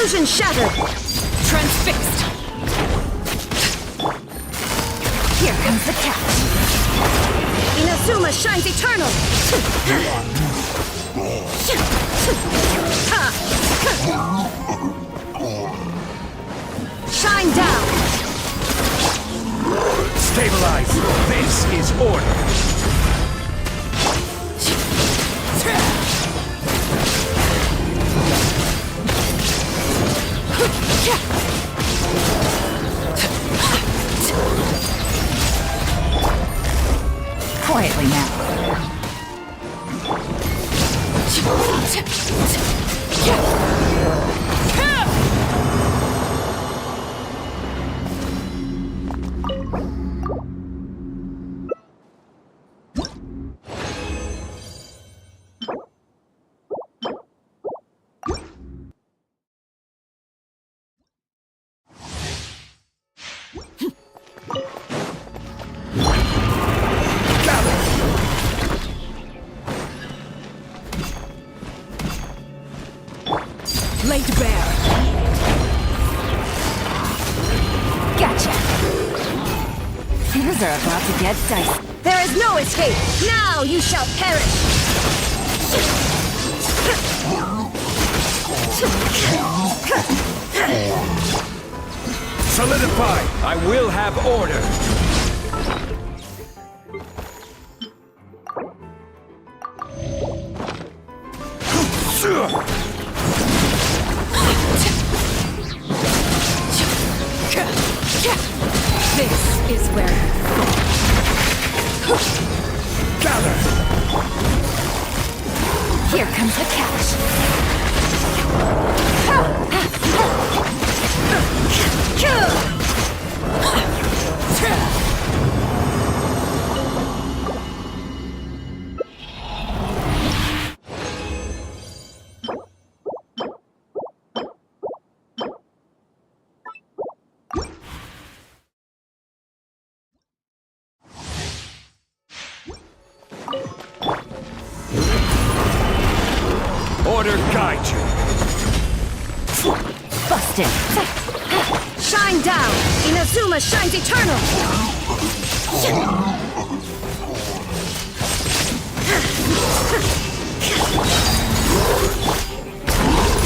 Illusion shattered! Transfixed! Here comes the catch! Inazuma shines eternal! Shine down! Stabilize! This is order! Quietly now. Laid bare! Gotcha! Things are about to get dicey. There is no escape! Now you shall perish! Solidify! I will have order! This is where you fall. Gather! Here comes the catch. Order guide you! Busted. Shine down! Inazuma shines eternal!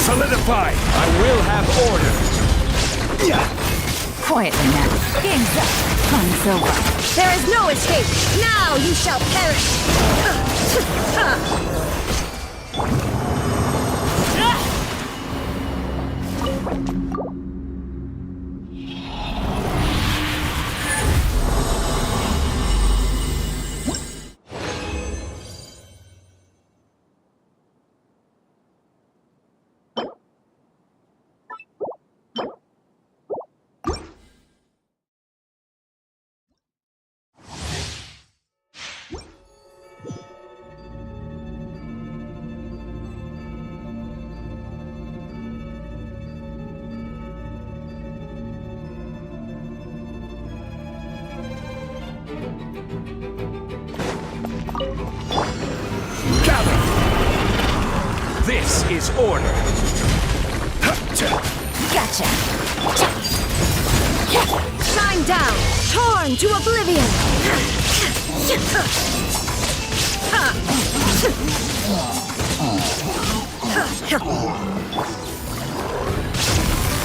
Solidify! I will have order! Quietly now. Game's up. Fun's over. There is no escape! Now you shall perish! Gather! This is order! Gotcha. Shine down! Torn to oblivion!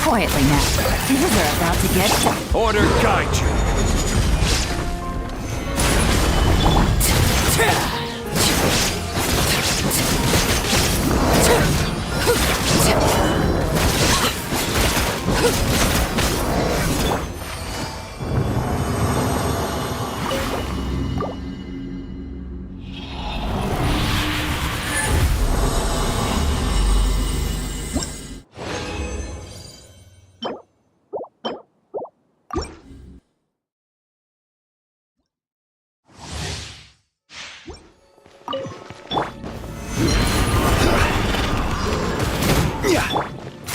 Quietly now. Things are about to get dicey. Order guide you!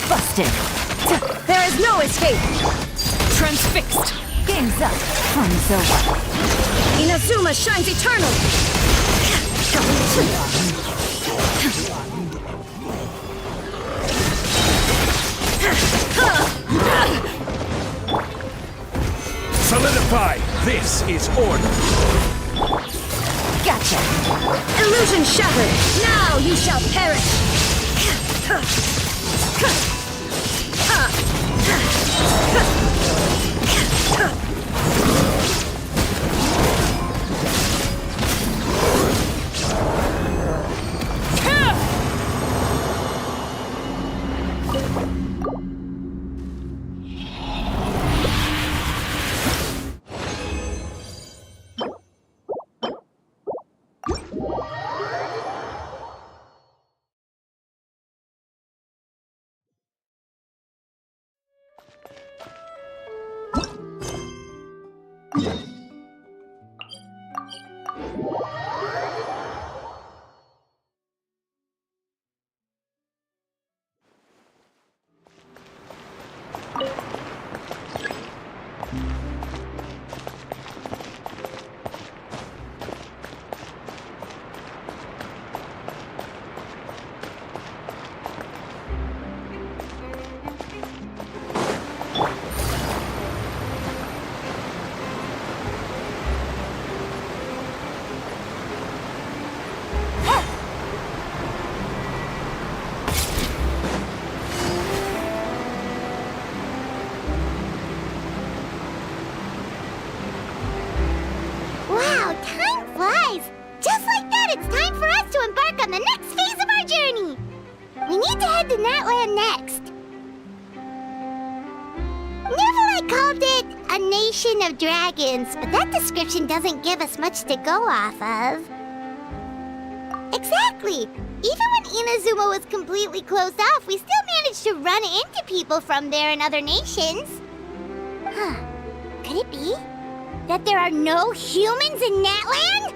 Busted. There is no escape! Transfixed. Game's up. Fun's over. Inazuma shines eternal! Solidify! This is order! Gotcha. Illusion shattered! Now you shall perish! Wow, time flies! Just like that, it's time for us to embark on the next phase of our journey! We need to head to Natland next. Never called it a nation of dragons, but that description doesn't give us much to go off of. Exactly! Even when Inazuma was completely closed off, we still managed to run into people from there in other nations. Huh. Could it be that there are no humans in Natland?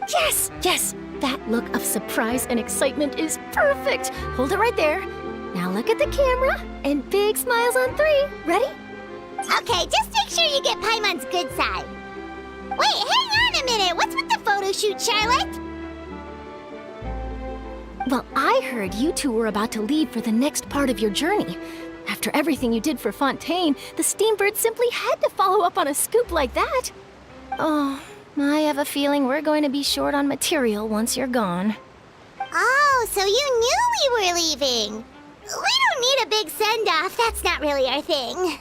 Yes, yes! That look of surprise and excitement is perfect! Hold it right there. Now look at the camera, and big smiles on 3. Ready? Okay, just make sure you get Paimon's good side. Wait, hang on a minute! What's with the photo shoot, Charlotte? Well, I heard you two were about to leave for the next part of your journey. After everything you did for Fontaine, the Steambird simply had to follow up on a scoop like that. Oh, I have a feeling we're going to be short on material once you're gone. Oh, so you knew we were leaving. We don't need a big send-off. That's not really our thing.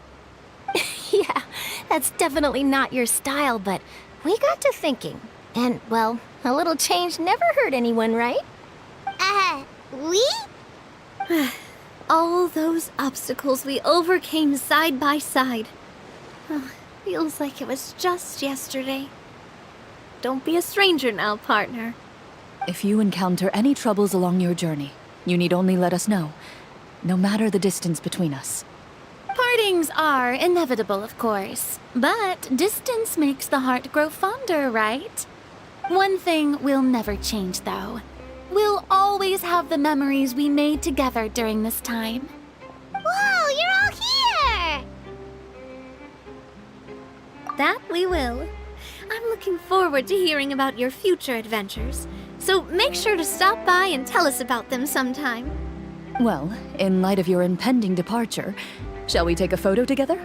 Yeah, that's definitely not your style, but we got to thinking. And, well, a little change never hurt anyone, right? We? All those obstacles we overcame side by side. Oh, feels like it was just yesterday. Don't be a stranger now, partner. If you encounter any troubles along your journey, you need only let us know, no matter the distance between us. Partings are inevitable, of course, but distance makes the heart grow fonder, right? One thing will never change, though. We'll always have the memories we made together during this time. Whoa, you're all here! That we will. I'm looking forward to hearing about your future adventures, so make sure to stop by and tell us about them sometime. Well, in light of your impending departure, shall we take a photo together?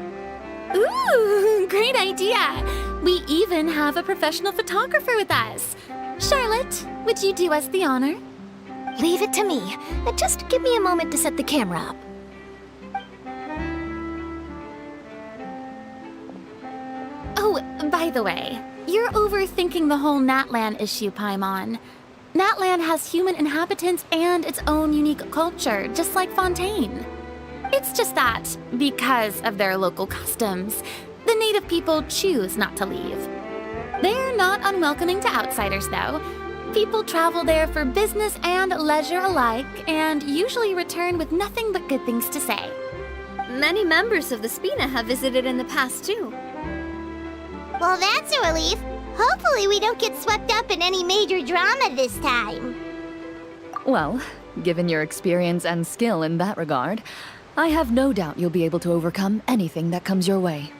Ooh, great idea! We even have a professional photographer with us. Charlotte, would you do us the honor? Leave it to me. Just give me a moment to set the camera up. Oh, by the way, you're overthinking the whole Natland issue, Paimon. Natland has human inhabitants and its own unique culture, just like Fontaine. It's just that, because of their local customs, the native people choose not to leave. They're not unwelcoming to outsiders, though. People travel there for business and leisure alike, and usually return with nothing but good things to say. Many members of the Spina have visited in the past, too. Well, that's a relief. Hopefully we don't get swept up in any major drama this time. Well, given your experience and skill in that regard, I have no doubt you'll be able to overcome anything that comes your way.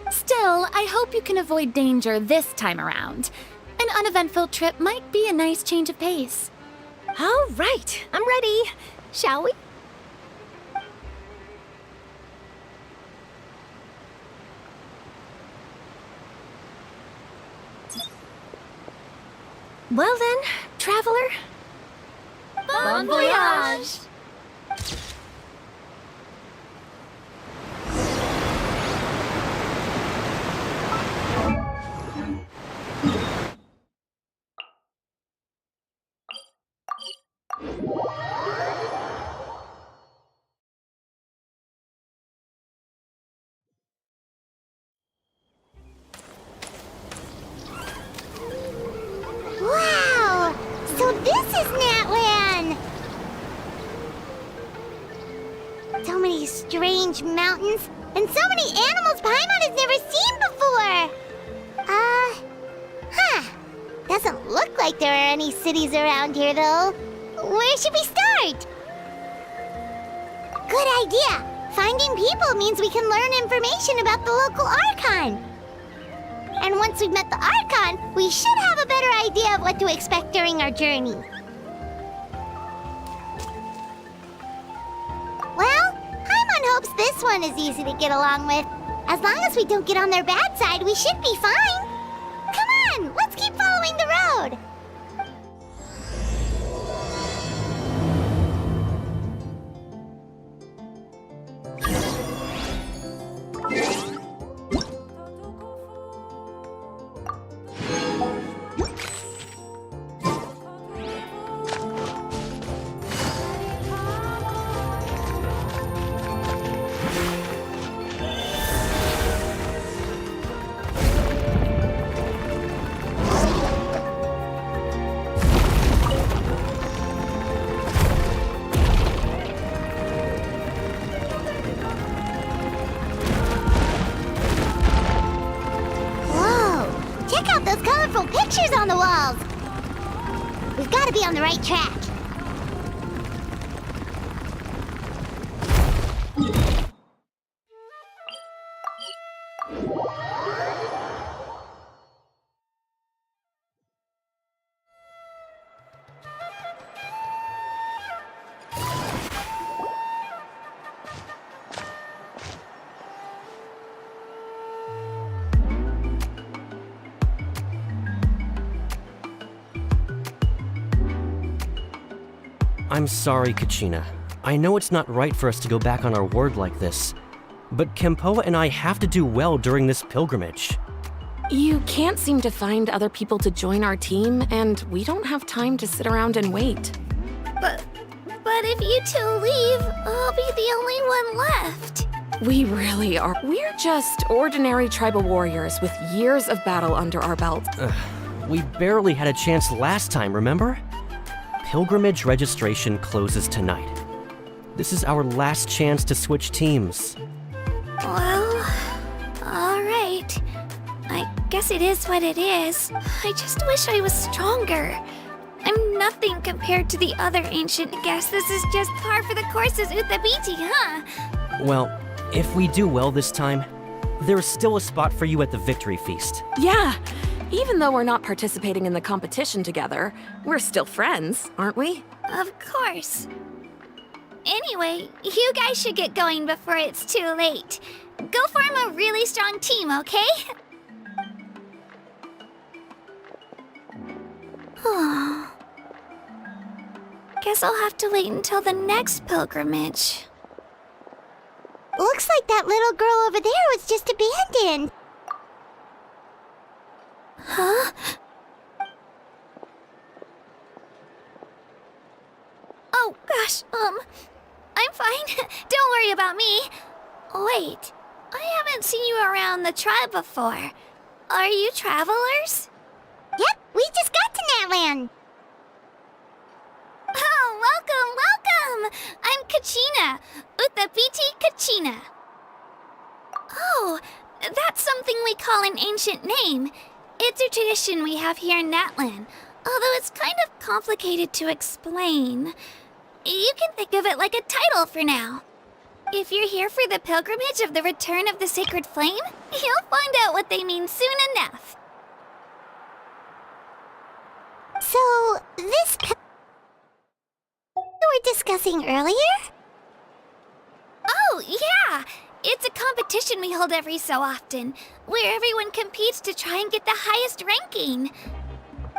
Still, I hope you can avoid danger this time around. An uneventful trip might be a nice change of pace. All right, I'm ready. Shall we? Well then, traveler. Bon voyage! Wow! So this is Natlan! So many strange mountains, and so many animals Paimon has never seen before! Doesn't look like there are any cities around here, though. Where should we start? Good idea! Finding people means we can learn information about the local Archon. And once we've met the Archon, we should have a better idea of what to expect during our journey. Well, Paimon hopes this one is easy to get along with. As long as we don't get on their bad side, we should be fine. Come on, let's keep following the road. Pictures on the walls! We've got to be on the right track. I'm sorry, Kachina. I know it's not right for us to go back on our word like this, but Kempoa and I have to do well during this pilgrimage. You can't seem to find other people to join our team, and we don't have time to sit around and wait. But if you two leave, I'll be the only one left. We really are. We're just ordinary tribal warriors with years of battle under our belt. We barely had a chance last time, remember? Pilgrimage registration closes tonight. This is our last chance to switch teams. Well, alright. I guess it is what it is. I just wish I was stronger. I'm nothing compared to the other ancient guests. This is just par for the course as Uthabiti, huh? Well, if we do well this time, there's still a spot for you at the Victory Feast. Yeah! Even though we're not participating in the competition together, we're still friends, aren't we? Of course. Anyway, you guys should get going before it's too late. Go form a really strong team, okay? Guess I'll have to wait until the next pilgrimage. Looks like that little girl over there was just abandoned. Huh? Oh, gosh, I'm fine. Don't worry about me. Wait, I haven't seen you around the tribe before. Are you travelers? Yep, we just got to Natlan. Oh, welcome! I'm Kachina. Uthabiti Kachina. Oh, that's something we call an ancient name. It's a tradition we have here in Natlan, although it's kind of complicated to explain. You can think of it like a title for now. If you're here for the pilgrimage of the return of the sacred flame, you'll find out what they mean soon enough. So, this we were discussing earlier? Oh, yeah! It's a competition we hold every so often, where everyone competes to try and get the highest ranking.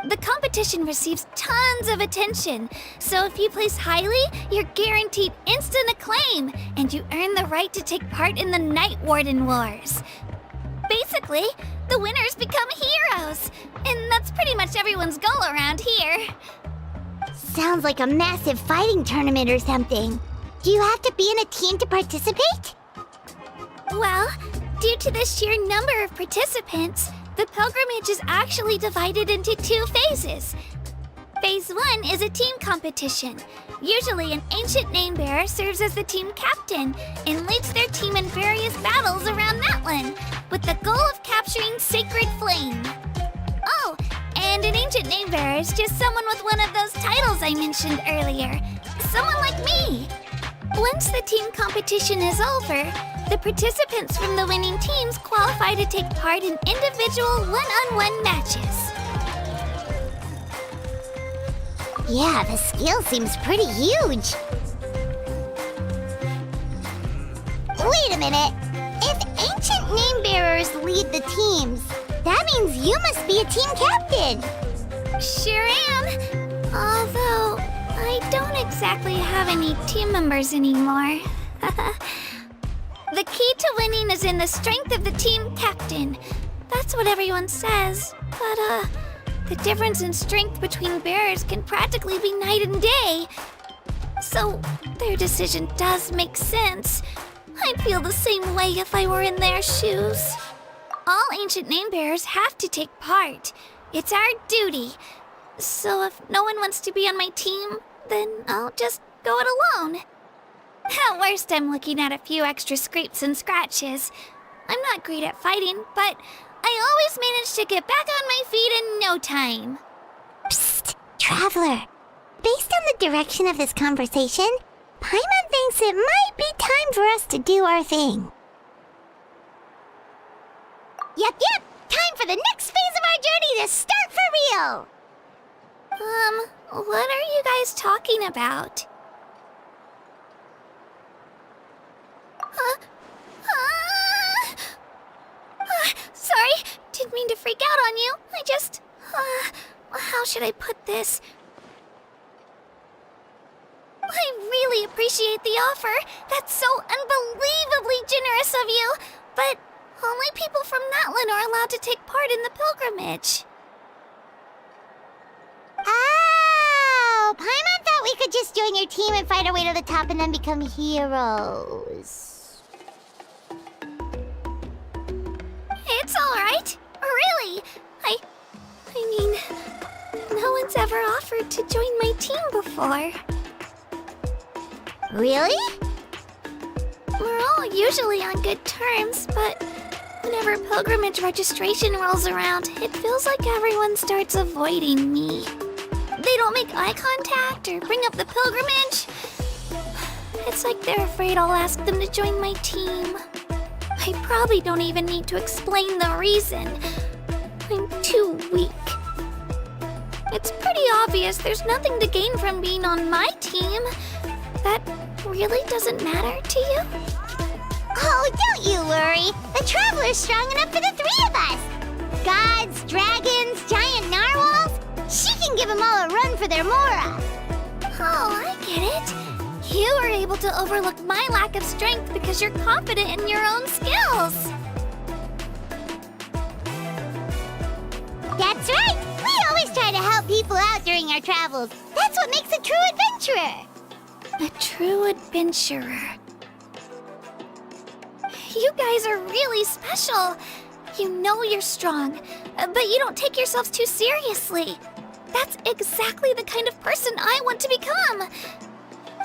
The competition receives tons of attention, so if you place highly, you're guaranteed instant acclaim, and you earn the right to take part in the Night Warden Wars. Basically, the winners become heroes, and that's pretty much everyone's goal around here. Sounds like a massive fighting tournament or something. Do you have to be in a team to participate? Well, due to the sheer number of participants, the pilgrimage is actually divided into 2 phases. Phase 1 is a team competition. Usually an ancient name-bearer serves as the team captain and leads their team in various battles around Natlan, with the goal of capturing Sacred Flame. Oh, and an ancient name-bearer is just someone with one of those titles I mentioned earlier. Someone like me. Once the team competition is over, the participants from the winning teams qualify to take part in individual one-on-one matches. Yeah, the scale seems pretty huge. Wait a minute. If ancient name bearers lead the teams, that means you must be a team captain. Sure am. Although, I don't exactly have any team members anymore. The key to winning is in the strength of the team captain. That's what everyone says. But, the difference in strength between bearers can practically be night and day. So, their decision does make sense. I'd feel the same way if I were in their shoes. All ancient name bearers have to take part. It's our duty. So if no one wants to be on my team, then I'll just go it alone. At worst, I'm looking at a few extra scrapes and scratches. I'm not great at fighting, but I always manage to get back on my feet in no time. Psst, Traveler. Based on the direction of this conversation, Paimon thinks it might be time for us to do our thing. Yep, time for the next phase of our journey to start for real! What are you guys talking about? Sorry, didn't mean to freak out on you. I just, how should I put this? I really appreciate the offer. That's so unbelievably generous of you. But only people from Natlan are allowed to take part in the pilgrimage. Oh, Paimon thought we could just join your team and fight our way to the top and then become heroes. It's all right. Really. I mean, no one's ever offered to join my team before. Really? We're all usually on good terms, but whenever pilgrimage registration rolls around, it feels like everyone starts avoiding me. They don't make eye contact or bring up the pilgrimage. It's like they're afraid I'll ask them to join my team. I probably don't even need to explain the reason. I'm too weak. It's pretty obvious there's nothing to gain from being on my team. That really doesn't matter to you? Oh, don't you worry. The Traveler's strong enough for the 3 of us. Gods, dragons, giant narwhals. She can give them all a run for their Mora. Oh, I get it. You were able to overlook my lack of strength because you're confident in your own skills. That's right. We always try to help people out during our travels. That's what makes a true adventurer. A true adventurer. You guys are really special. You know you're strong, but you don't take yourselves too seriously. That's exactly the kind of person I want to become.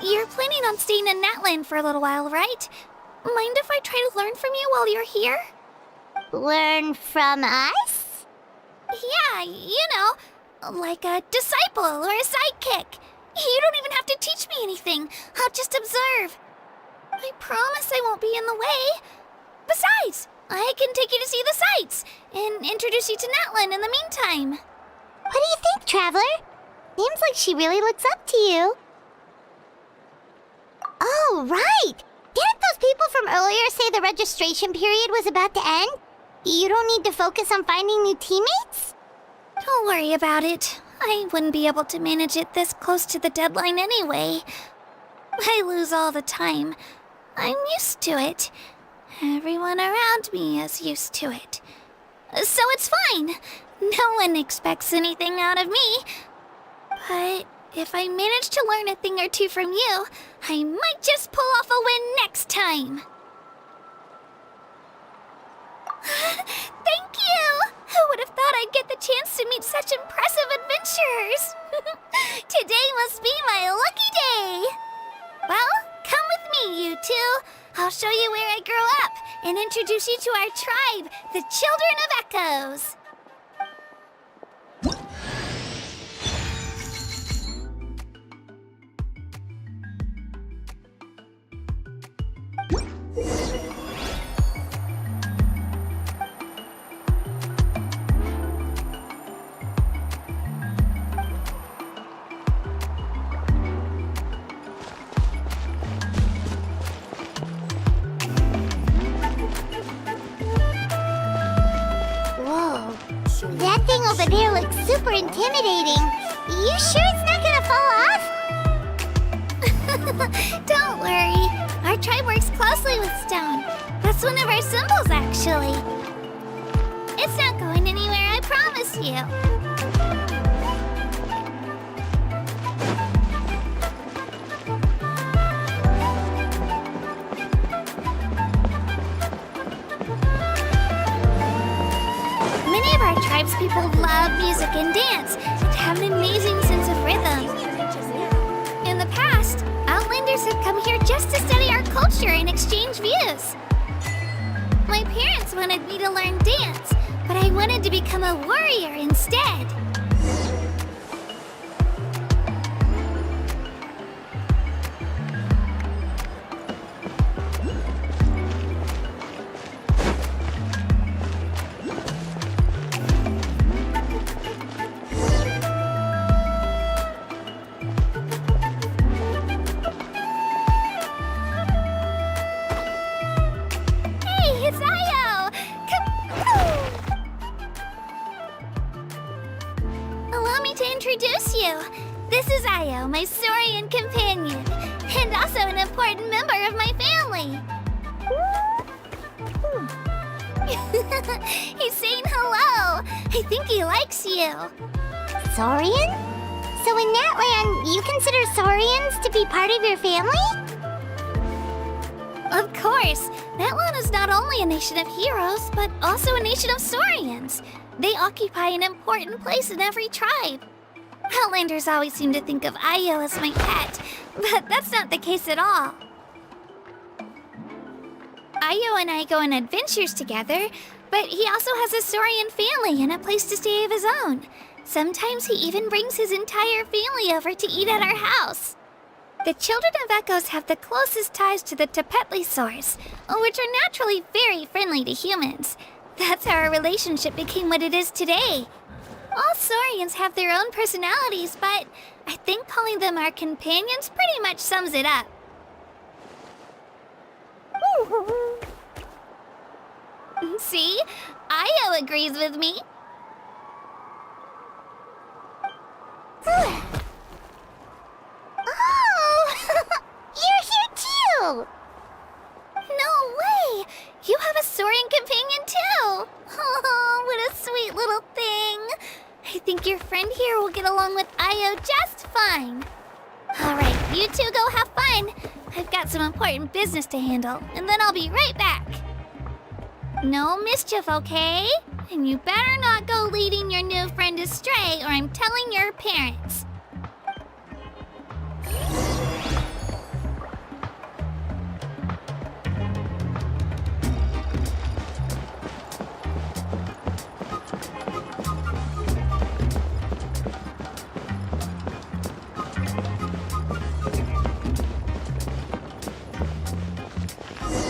You're planning on staying in Natlan for a little while, right? Mind if I try to learn from you while you're here? Learn from us? Yeah, you know, like a disciple or a sidekick. You don't even have to teach me anything. I'll just observe. I promise I won't be in the way. Besides, I can take you to see the sights and introduce you to Natlan in the meantime. What do you think, Traveler? Seems like she really looks up to you. Oh, right! Didn't those people from earlier say the registration period was about to end? You don't need to focus on finding new teammates? Don't worry about it. I wouldn't be able to manage it this close to the deadline anyway. I lose all the time. I'm used to it. Everyone around me is used to it. So it's fine. No one expects anything out of me. But if I manage to learn a thing or two from you, I might just pull off a win next time. Thank you! Who would have thought I'd get the chance to meet such impressive adventurers? Today must be my lucky day! Well, come with me, you two. I'll show you where I grew up and introduce you to our tribe, the Children of Echoes. That thing over there looks super intimidating. You sure it's not gonna fall off? Don't worry. Our tribe works closely with stone. That's one of our symbols, actually. It's not going anywhere, I promise you. Many of our tribespeople love music and dance and have an amazing sense of rhythm. In the past, Outlanders have come here just to study our culture and exchange views. My parents wanted me to learn dance, but I wanted to become a warrior instead. Introduce you. This is Io, my Saurian companion, and also an important member of my family. He's saying hello. I think he likes you. Saurian? So in that land, you consider Saurians to be part of your family? Of course. That land is not only a nation of heroes, but also a nation of Saurians. They occupy an important place in every tribe. Outlanders always seem to think of Io as my pet, but that's not the case at all. Io and I go on adventures together, but he also has a Saurian family and a place to stay of his own. Sometimes he even brings his entire family over to eat at our house. The Children of Echoes have the closest ties to the Tepetlisaurs, which are naturally very friendly to humans. That's how our relationship became what it is today. All Saurians have their own personalities, but I think calling them our companions pretty much sums it up. See? Io agrees with me. Oh! You're here too! No way! You have a Saurian companion too! Oh, what a sweet little thing! I think your friend here will get along with Io just fine. Alright, you two go have fun. I've got some important business to handle, and then I'll be right back. No mischief, okay? And you better not go leading your new friend astray, or I'm telling your parents.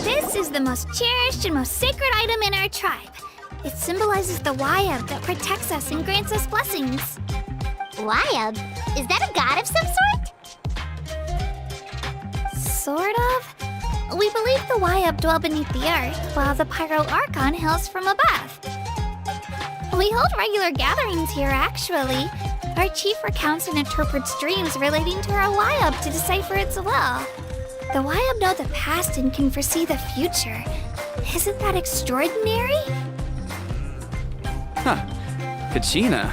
This is the most cherished and most sacred item in our tribe. It symbolizes the Wayab that protects us and grants us blessings. Wayab? Is that a god of some sort? Sort of. We believe the Wayab dwell beneath the earth, while the Pyro Archon hails from above. We hold regular gatherings here, actually. Our chief recounts and interprets dreams relating to our Wyab to decipher its will. The Wyab know the past and can foresee the future. Isn't that extraordinary? Huh. Kachina,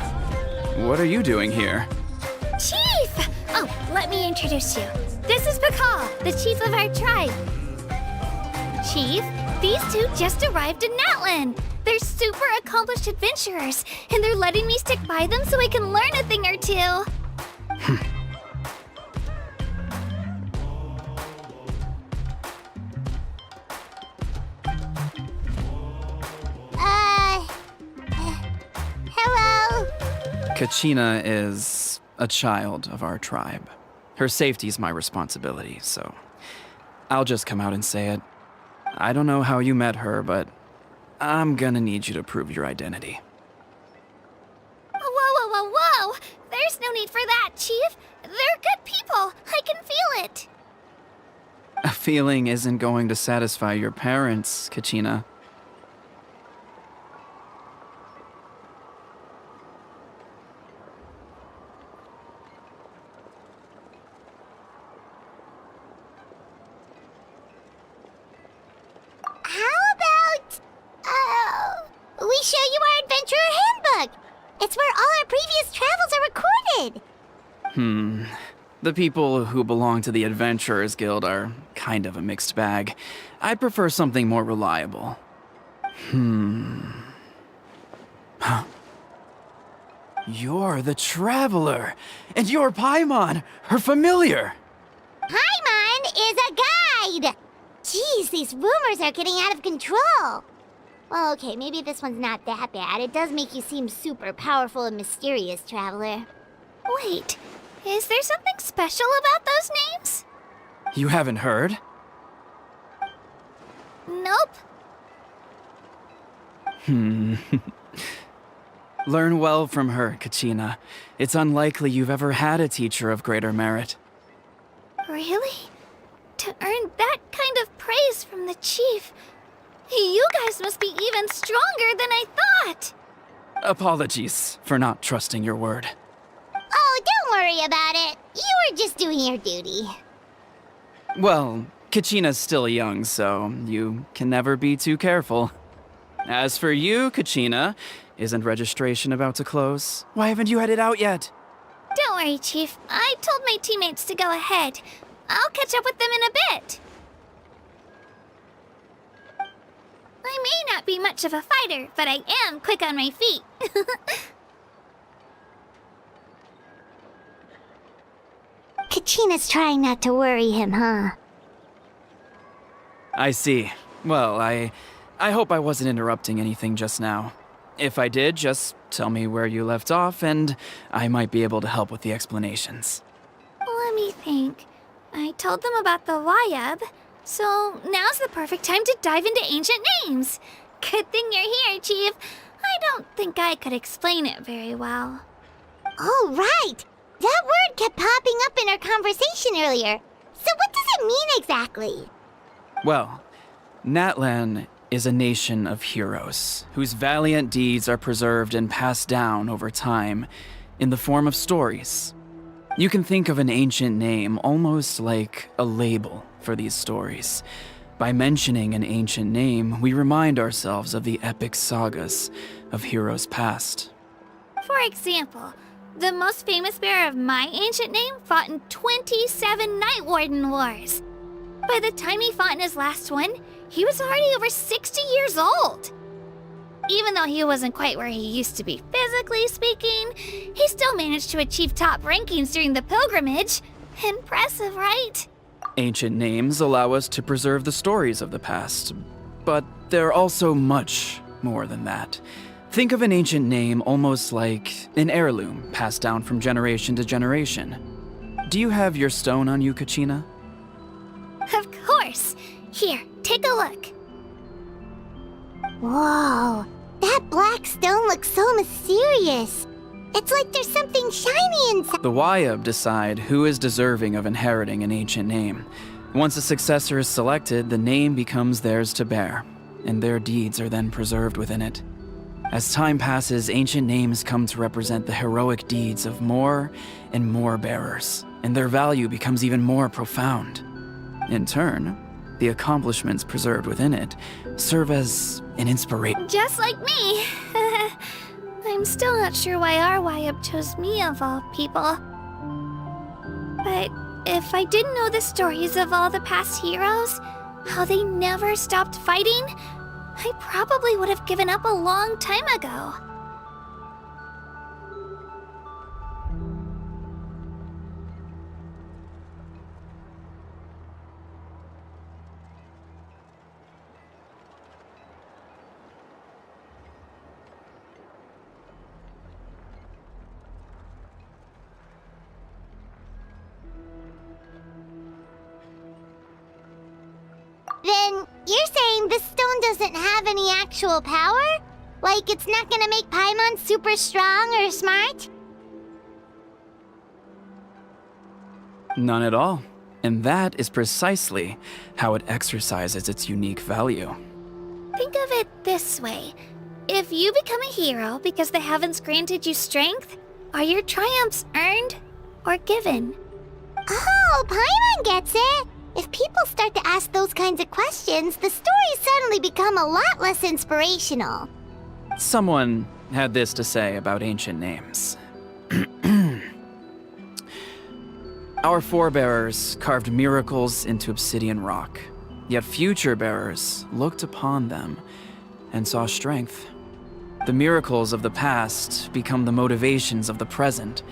what are you doing here? Chief! Oh, let me introduce you. This is Pakal, the chief of our tribe. Chief, these two just arrived in Natlan. They're super accomplished adventurers, and they're letting me stick by them so I can learn a thing or two. Hello? Kachina is a child of our tribe. Her safety's my responsibility, so I'll just come out and say it. I don't know how you met her, but I'm gonna need you to prove your identity. Whoa! There's no need for that, Chief. They're good people. I can feel it. A feeling isn't going to satisfy your parents, Kachina. We show you our adventurer handbook. It's where all our previous travels are recorded. The people who belong to the Adventurers Guild are kind of a mixed bag. I'd prefer something more reliable. Huh. You're the Traveler, and you're Paimon, her familiar. Paimon is a guide. Jeez, these rumors are getting out of control. Well, okay, maybe this one's not that bad. It does make you seem super powerful and mysterious, Traveler. Wait, is there something special about those names? You haven't heard? Nope. Learn well from her, Kachina. It's unlikely you've ever had a teacher of greater merit. Really? To earn that kind of praise from the chief, you guys must be even stronger than I thought. Apologies for not trusting your word. Oh, don't worry about it. You were just doing your duty. Well, Kachina's still young, so you can never be too careful. As for you, Kachina, isn't registration about to close? Why haven't you headed out yet? Don't worry, Chief. I told my teammates to go ahead. I'll catch up with them in a bit. I may not be much of a fighter, but I am quick on my feet. Kachina's trying not to worry him, huh? I see. Well, I hope I wasn't interrupting anything just now. If I did, just tell me where you left off, and I might be able to help with the explanations. Let me think. I told them about the Wyab, so now's the perfect time to dive into ancient names. Good thing you're here, Chief. I don't think I could explain it very well. Oh, right! That word kept popping up in our conversation earlier. So what does it mean exactly? Well, Natlan is a nation of heroes whose valiant deeds are preserved and passed down over time in the form of stories. You can think of an ancient name almost like a label for these stories. By mentioning an ancient name, we remind ourselves of the epic sagas of heroes past. For example, the most famous bearer of my ancient name fought in 27 Night Warden Wars. By the time he fought in his last one, he was already over 60 years old. Even though he wasn't quite where he used to be physically speaking, he still managed to achieve top rankings during the pilgrimage. Impressive, right? Ancient names allow us to preserve the stories of the past, but they're also much more than that. Think of an ancient name almost like an heirloom passed down from generation to generation. Do you have your stone on you, Kachina? Of course. Here, take a look. Whoa, that black stone looks so mysterious. It's like there's something shiny inside. The Wyab decide who is deserving of inheriting an ancient name. Once a successor is selected, the name becomes theirs to bear, and their deeds are then preserved within it. As time passes, ancient names come to represent the heroic deeds of more and more bearers, and their value becomes even more profound. In turn, the accomplishments preserved within it serve as an inspiration. Just like me. I'm still not sure why our YUP chose me of all people. But if I didn't know the stories of all the past heroes, how they never stopped fighting, I probably would have given up a long time ago. Then you're saying this stone doesn't have any actual power? Like it's not gonna make Paimon super strong or smart? None at all. And that is precisely how it exercises its unique value. Think of it this way. If you become a hero because the heavens granted you strength, are your triumphs earned or given? Oh, Paimon gets it! If people start to ask those kinds of questions, the stories suddenly become a lot less inspirational. Someone had this to say about ancient names. Our forebearers carved miracles into obsidian rock, yet future bearers looked upon them and saw strength. The miracles of the past become the motivations of the present.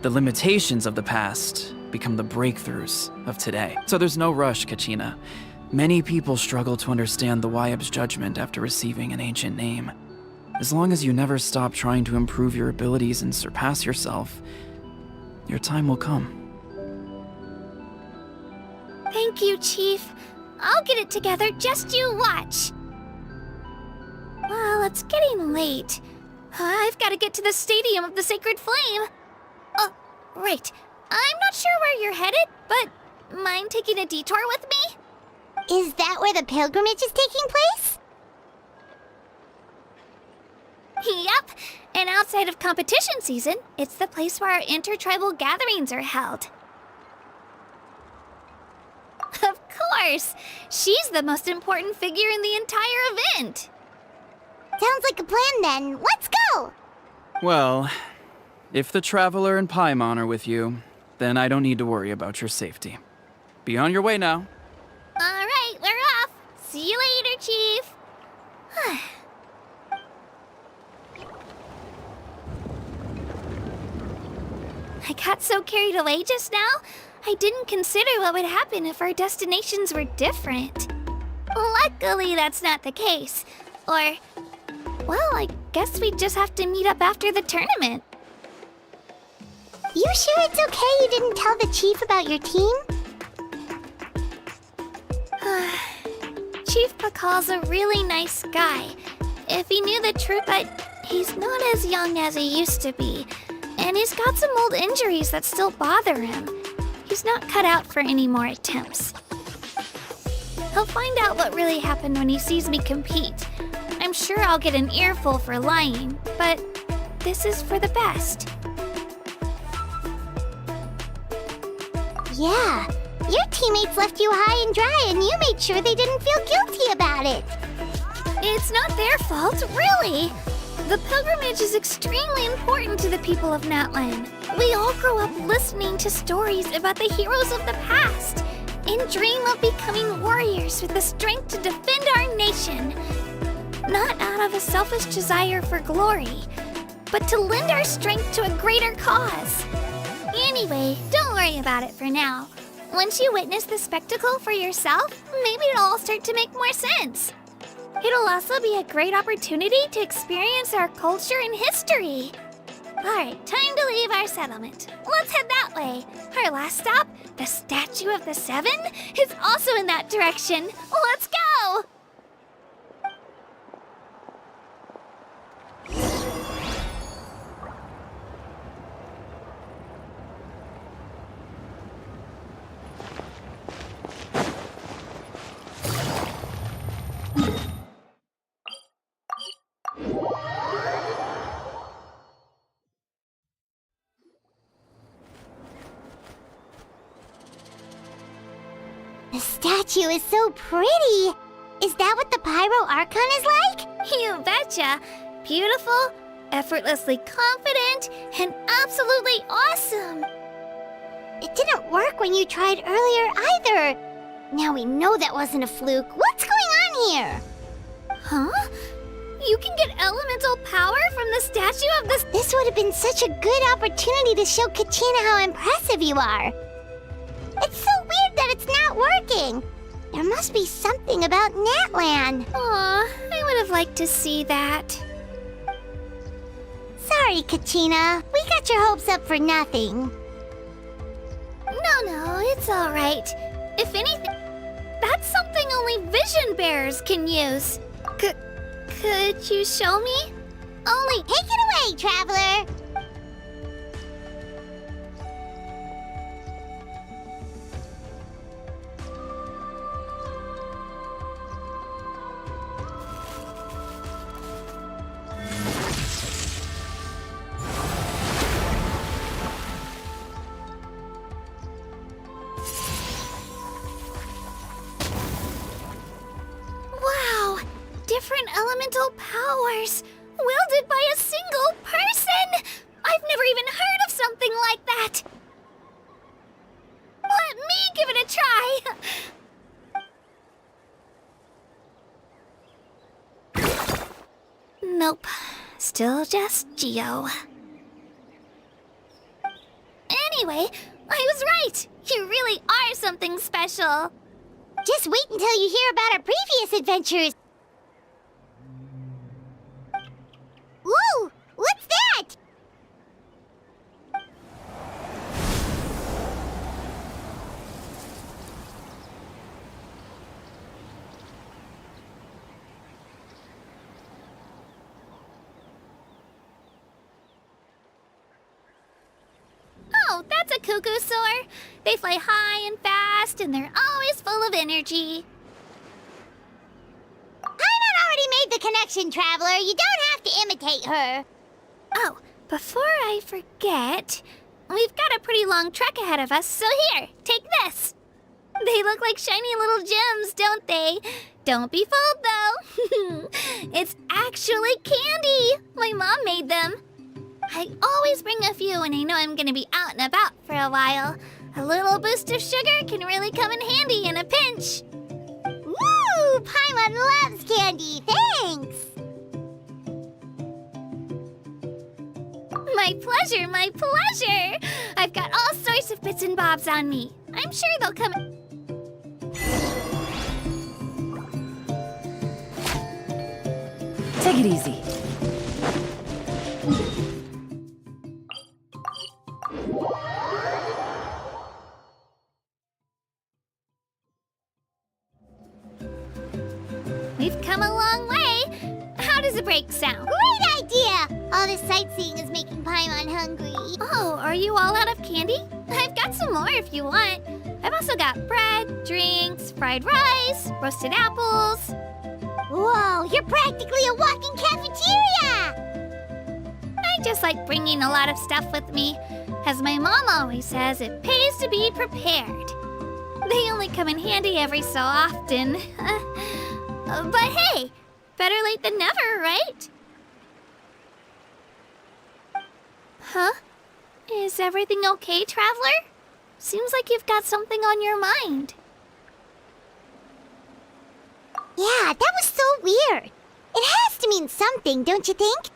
The limitations of the past become the breakthroughs of today. So there's no rush, Kachina. Many people struggle to understand the YUP's judgment after receiving an ancient name. As long as you never stop trying to improve your abilities and surpass yourself, your time will come. Thank you, Chief. I'll get it together, just you watch. Well, it's getting late. I've got to get to the Stadium of the Sacred Flame. Oh, right. I'm not sure where you're headed, but mind taking a detour with me? Is that where the pilgrimage is taking place? Yep, and outside of competition season, it's the place where our intertribal gatherings are held. Of course! She's the most important figure in the entire event! Sounds like a plan then. Let's go! Well, if the Traveler and Paimon are with you, then I don't need to worry about your safety. Be on your way now. Alright, we're off! See you later, Chief! I got so carried away just now, I didn't consider what would happen if our destinations were different. Luckily, that's not the case. Or, well, I guess we just have to meet up after the tournament. You sure it's okay you didn't tell the chief about your team? Chief Pakal's a really nice guy. If he knew the truth, but he's not as young as he used to be. And he's got some old injuries that still bother him. He's not cut out for any more attempts. He'll find out what really happened when he sees me compete. I'm sure I'll get an earful for lying, but this is for the best. Yeah, your teammates left you high and dry and you made sure they didn't feel guilty about it. It's not their fault, really. The pilgrimage is extremely important to the people of Natlan. We all grow up listening to stories about the heroes of the past and dream of becoming warriors with the strength to defend our nation. Not out of a selfish desire for glory, but to lend our strength to a greater cause. Anyway, don't worry about it for now. Once you witness the spectacle for yourself, maybe it'll all start to make more sense. It'll also be a great opportunity to experience our culture and history. Alright, time to leave our settlement. Let's head that way. Our last stop, the Statue of the Seven, is also in that direction. Let's go! The statue is so pretty. Is that what the Pyro Archon is like? You betcha. Beautiful, effortlessly confident, and absolutely awesome. It didn't work when you tried earlier either. Now we know that wasn't a fluke. What's going on here? Huh? You can get elemental power from the statue of this. This would have been such a good opportunity to show Kachina how impressive you are. It's so weird that it's not working. There must be something about Natlan. Aw, I would have liked to see that. Sorry, Kachina. We got your hopes up for nothing. No, it's all right. If anything, that's something only vision bearers can use. Could you show me? Take it away, traveler. Wow, different elemental powers, wielded by a single person! I've never even heard of something like that! Let me give it a try! Nope, still just Geo. Anyway, I was right! You really are something special! Just wait until you hear about our previous adventures. Whoa! What's that? Oh, that's a cuckoo soar. They fly high and fast, and they're always full of energy. Paimon already made the connection, traveler. You don't have to imitate her. Oh, before I forget, we've got a pretty long trek ahead of us, so here, take this. They look like shiny little gems, don't they? Don't be fooled, though. It's actually candy. My mom made them. I always bring a few when I know I'm gonna be out and about for a while. A little boost of sugar can really come in handy in a pinch. Woo! Paimon loves candy. Thanks. My pleasure, my pleasure. I've got all sorts of bits and bobs on me. I'm sure they'll come. Take it easy. We've come a long way. How does a break sound? Great idea. All this sightseeing is making Paimon hungry. Oh, are you all out of candy? I've got some more if you want. I've also got bread, drinks, fried rice, roasted apples. Whoa, you're practically a walking cafeteria! I just like bringing a lot of stuff with me. As my mom always says, it pays to be prepared. They only come in handy every so often. But hey, better late than never, right? Huh? Is everything okay, traveler? Seems like you've got something on your mind. Yeah, that was so weird. It has to mean something, don't you think?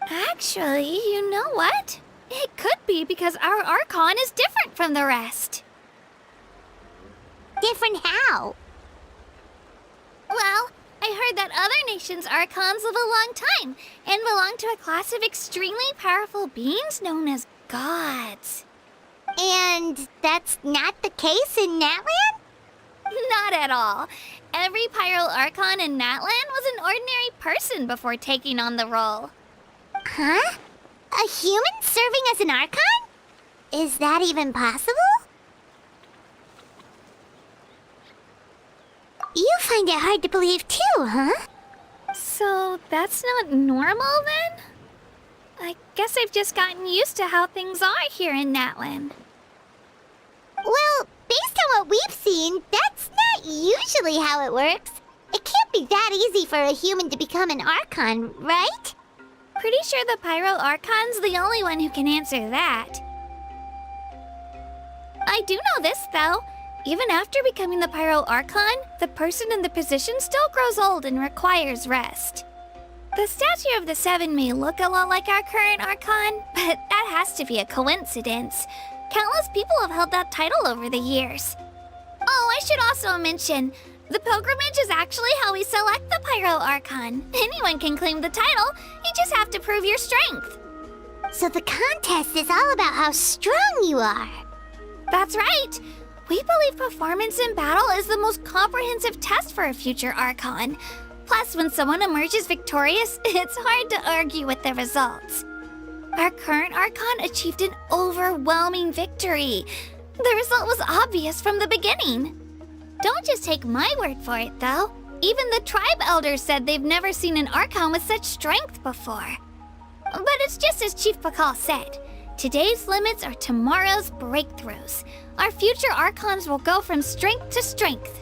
Actually, you know what? It could be because our Archon is different from the rest. Different how? Well, I heard that other nations' Archons live a long time and belong to a class of extremely powerful beings known as gods. And that's not the case in Natlan? Not at all. Every Pyro Archon in Natlan was an ordinary person before taking on the role. Huh? A human serving as an Archon? Is that even possible? You find it hard to believe too, huh? So that's not normal then? I guess I've just gotten used to how things are here in Natlan. Well, based on what we've seen, that's not usually how it works. It can't be that easy for a human to become an Archon, right? Pretty sure the Pyro Archon's the only one who can answer that. I do know this, though. Even after becoming the Pyro Archon, the person in the position still grows old and requires rest. The statue of the Seven may look a lot like our current Archon, but that has to be a coincidence. Countless people have held that title over the years. Oh, I should also mention, the pilgrimage is actually how we select the Pyro Archon. Anyone can claim the title, you just have to prove your strength. So the contest is all about how strong you are. That's right. We believe performance in battle is the most comprehensive test for a future Archon. Plus, when someone emerges victorious, it's hard to argue with the results. Our current Archon achieved an overwhelming victory. The result was obvious from the beginning. Don't just take my word for it, though. Even the tribe elders said they've never seen an Archon with such strength before. But it's just as Chief Pakal said. Today's limits are tomorrow's breakthroughs. Our future Archons will go from strength to strength.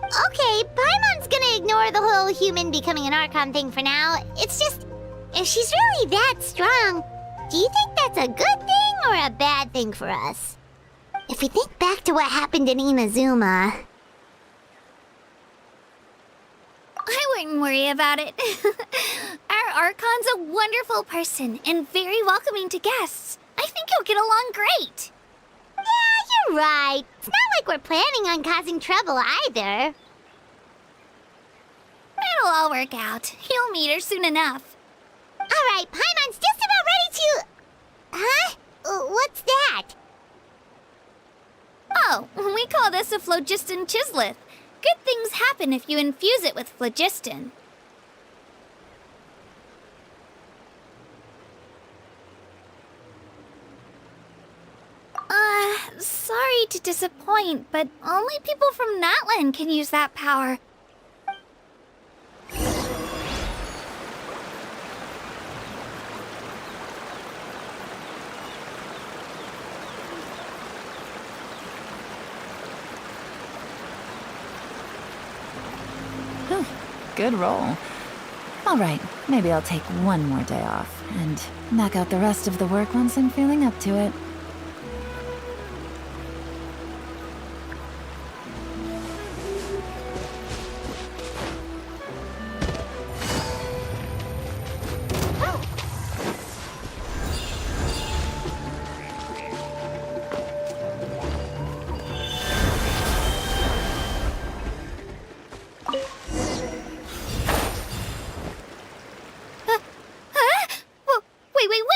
Okay, Paimon's gonna ignore the whole human becoming an Archon thing for now. It's just, if she's really that strong, do you think that's a good thing or a bad thing for us? If we think back to what happened in Inazuma... I wouldn't worry about it. Our Archon's a wonderful person and very welcoming to guests. I think you'll get along great. Yeah, you're right. It's not like we're planning on causing trouble either. It'll all work out. You'll meet her soon enough. Alright, Paimon's just about ready to... Huh? What's that? Oh, we call this a phlogiston chisleth. Good things happen if you infuse it with phlogiston. Sorry to disappoint, but only people from Natlan can use that power. Good roll. All right, maybe I'll take one more day off and knock out the rest of the work once I'm feeling up to it.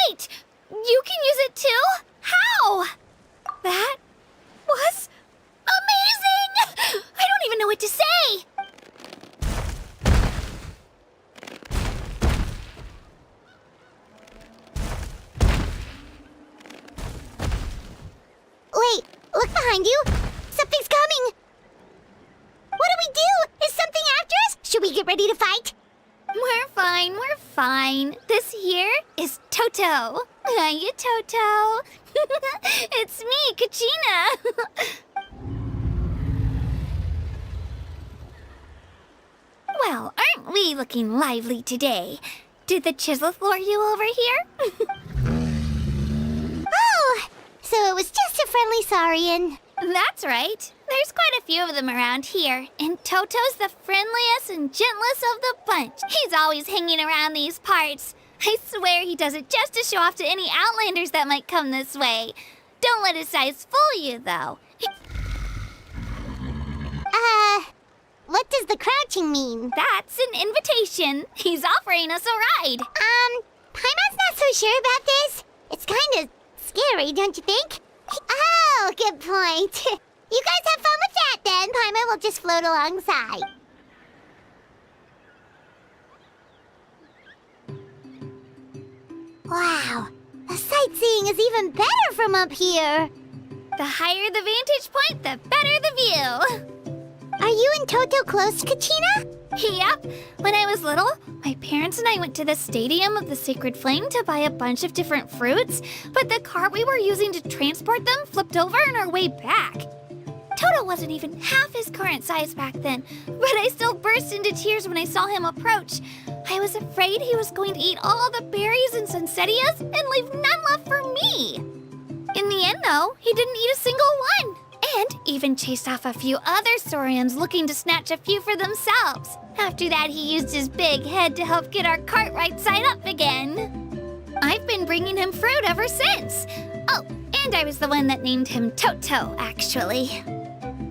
Wait! You can use it too? How? That was amazing! I don't even know what to say! Wait, look behind you! Something's coming! What do we do? Is something after us? Should we get ready to fight? We're fine. This here is Toto. Hiya, Toto. It's me, Kachina. Well, aren't we looking lively today? Did the Chisleth lure you over here? Oh, so it was just a friendly Saurian. That's right. There's quite a few of them around here, and Toto's the friendliest and gentlest of the bunch. He's always hanging around these parts. I swear he does it just to show off to any Outlanders that might come this way. Don't let his size fool you, though. What does the crouching mean? That's an invitation. He's offering us a ride. Paimon's not so sure about this. It's kind of scary, don't you think? Oh, good point. You guys have fun with that then. Paimon will just float alongside. Wow, the sightseeing is even better from up here. The higher the vantage point, the better the view. Are you and Toto close, Kachina? Yep. When I was little, my parents and I went to the Stadium of the Sacred Flame to buy a bunch of different fruits, but the cart we were using to transport them flipped over on our way back. Toto wasn't even half his current size back then, but I still burst into tears when I saw him approach. I was afraid he was going to eat all the berries and sunsettias and leave none left for me. In the end, though, he didn't eat a single one, and even chased off a few other saurians looking to snatch a few for themselves. After that, he used his big head to help get our cart right side up again. I've been bringing him fruit ever since. Oh, and I was the one that named him Toto, actually.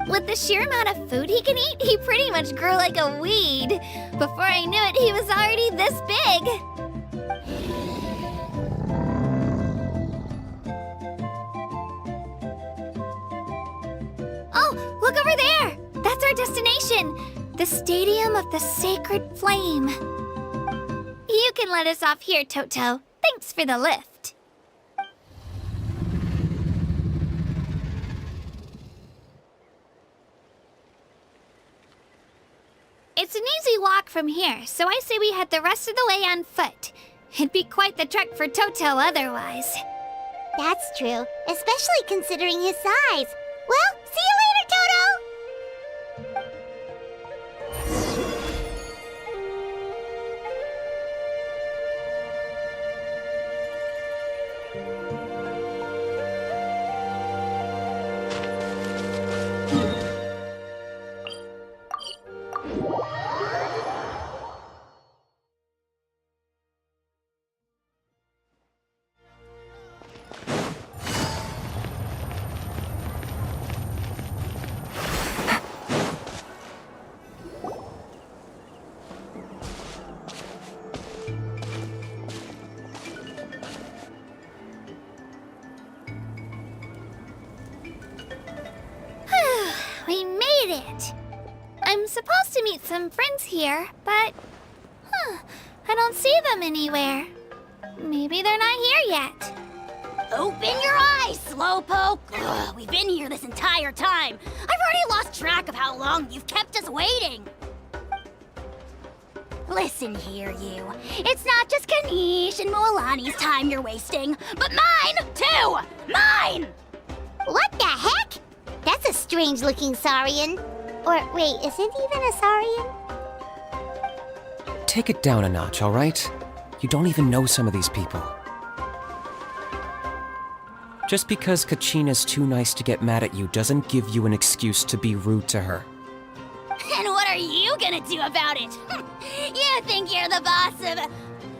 With the sheer amount of food he can eat, he pretty much grew like a weed. Before I knew it, he was already this big. Oh, look over there! That's our destination, the Stadium of the Sacred Flame. You can let us off here, Toto. Thanks for the lift. It's an easy walk from here, so I say we head the rest of the way on foot. It'd be quite the trek for Toto otherwise. That's true, especially considering his size. Well, see you later, Toto! We made it! I'm supposed to meet some friends here, but... I don't see them anywhere. Maybe they're not here yet. Open your eyes, Slowpoke! Ugh, we've been here this entire time. I've already lost track of how long you've kept us waiting. Listen here, you. It's not just Kanish and Moalani's time you're wasting, but mine, too! Mine! What the heck? That's a strange-looking saurian. Or, wait, is it even a saurian? Take it down a notch, all right? You don't even know some of these people. Just because Kachina's too nice to get mad at you doesn't give you an excuse to be rude to her. And what are you gonna do about it? You think you're the boss of...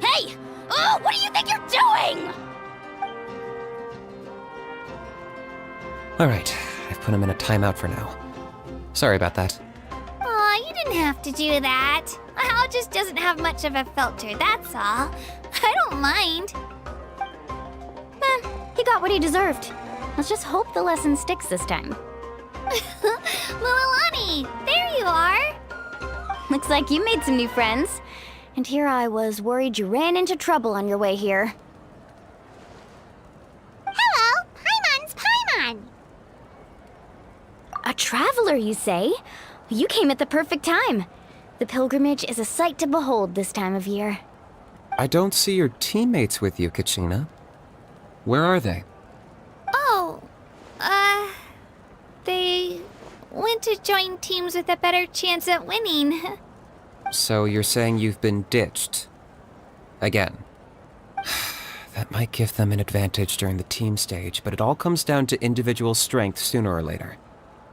Hey! Oh, what do you think you're doing? All right, I've put him in a timeout for now. Sorry about that. Aw, you didn't have to do that. Hal just doesn't have much of a filter, that's all. I don't mind. He got what he deserved. Let's just hope the lesson sticks this time. Moalani, there you are. Looks like you made some new friends. And here I was worried you ran into trouble on your way here. Hello, Paimon's Paimon. A traveler, you say? You came at the perfect time. The pilgrimage is a sight to behold this time of year. I don't see your teammates with you, Kachina. Where are they? Oh, they went to join teams with a better chance at winning. So you're saying you've been ditched? Again. That might give them an advantage during the team stage, but it all comes down to individual strength sooner or later.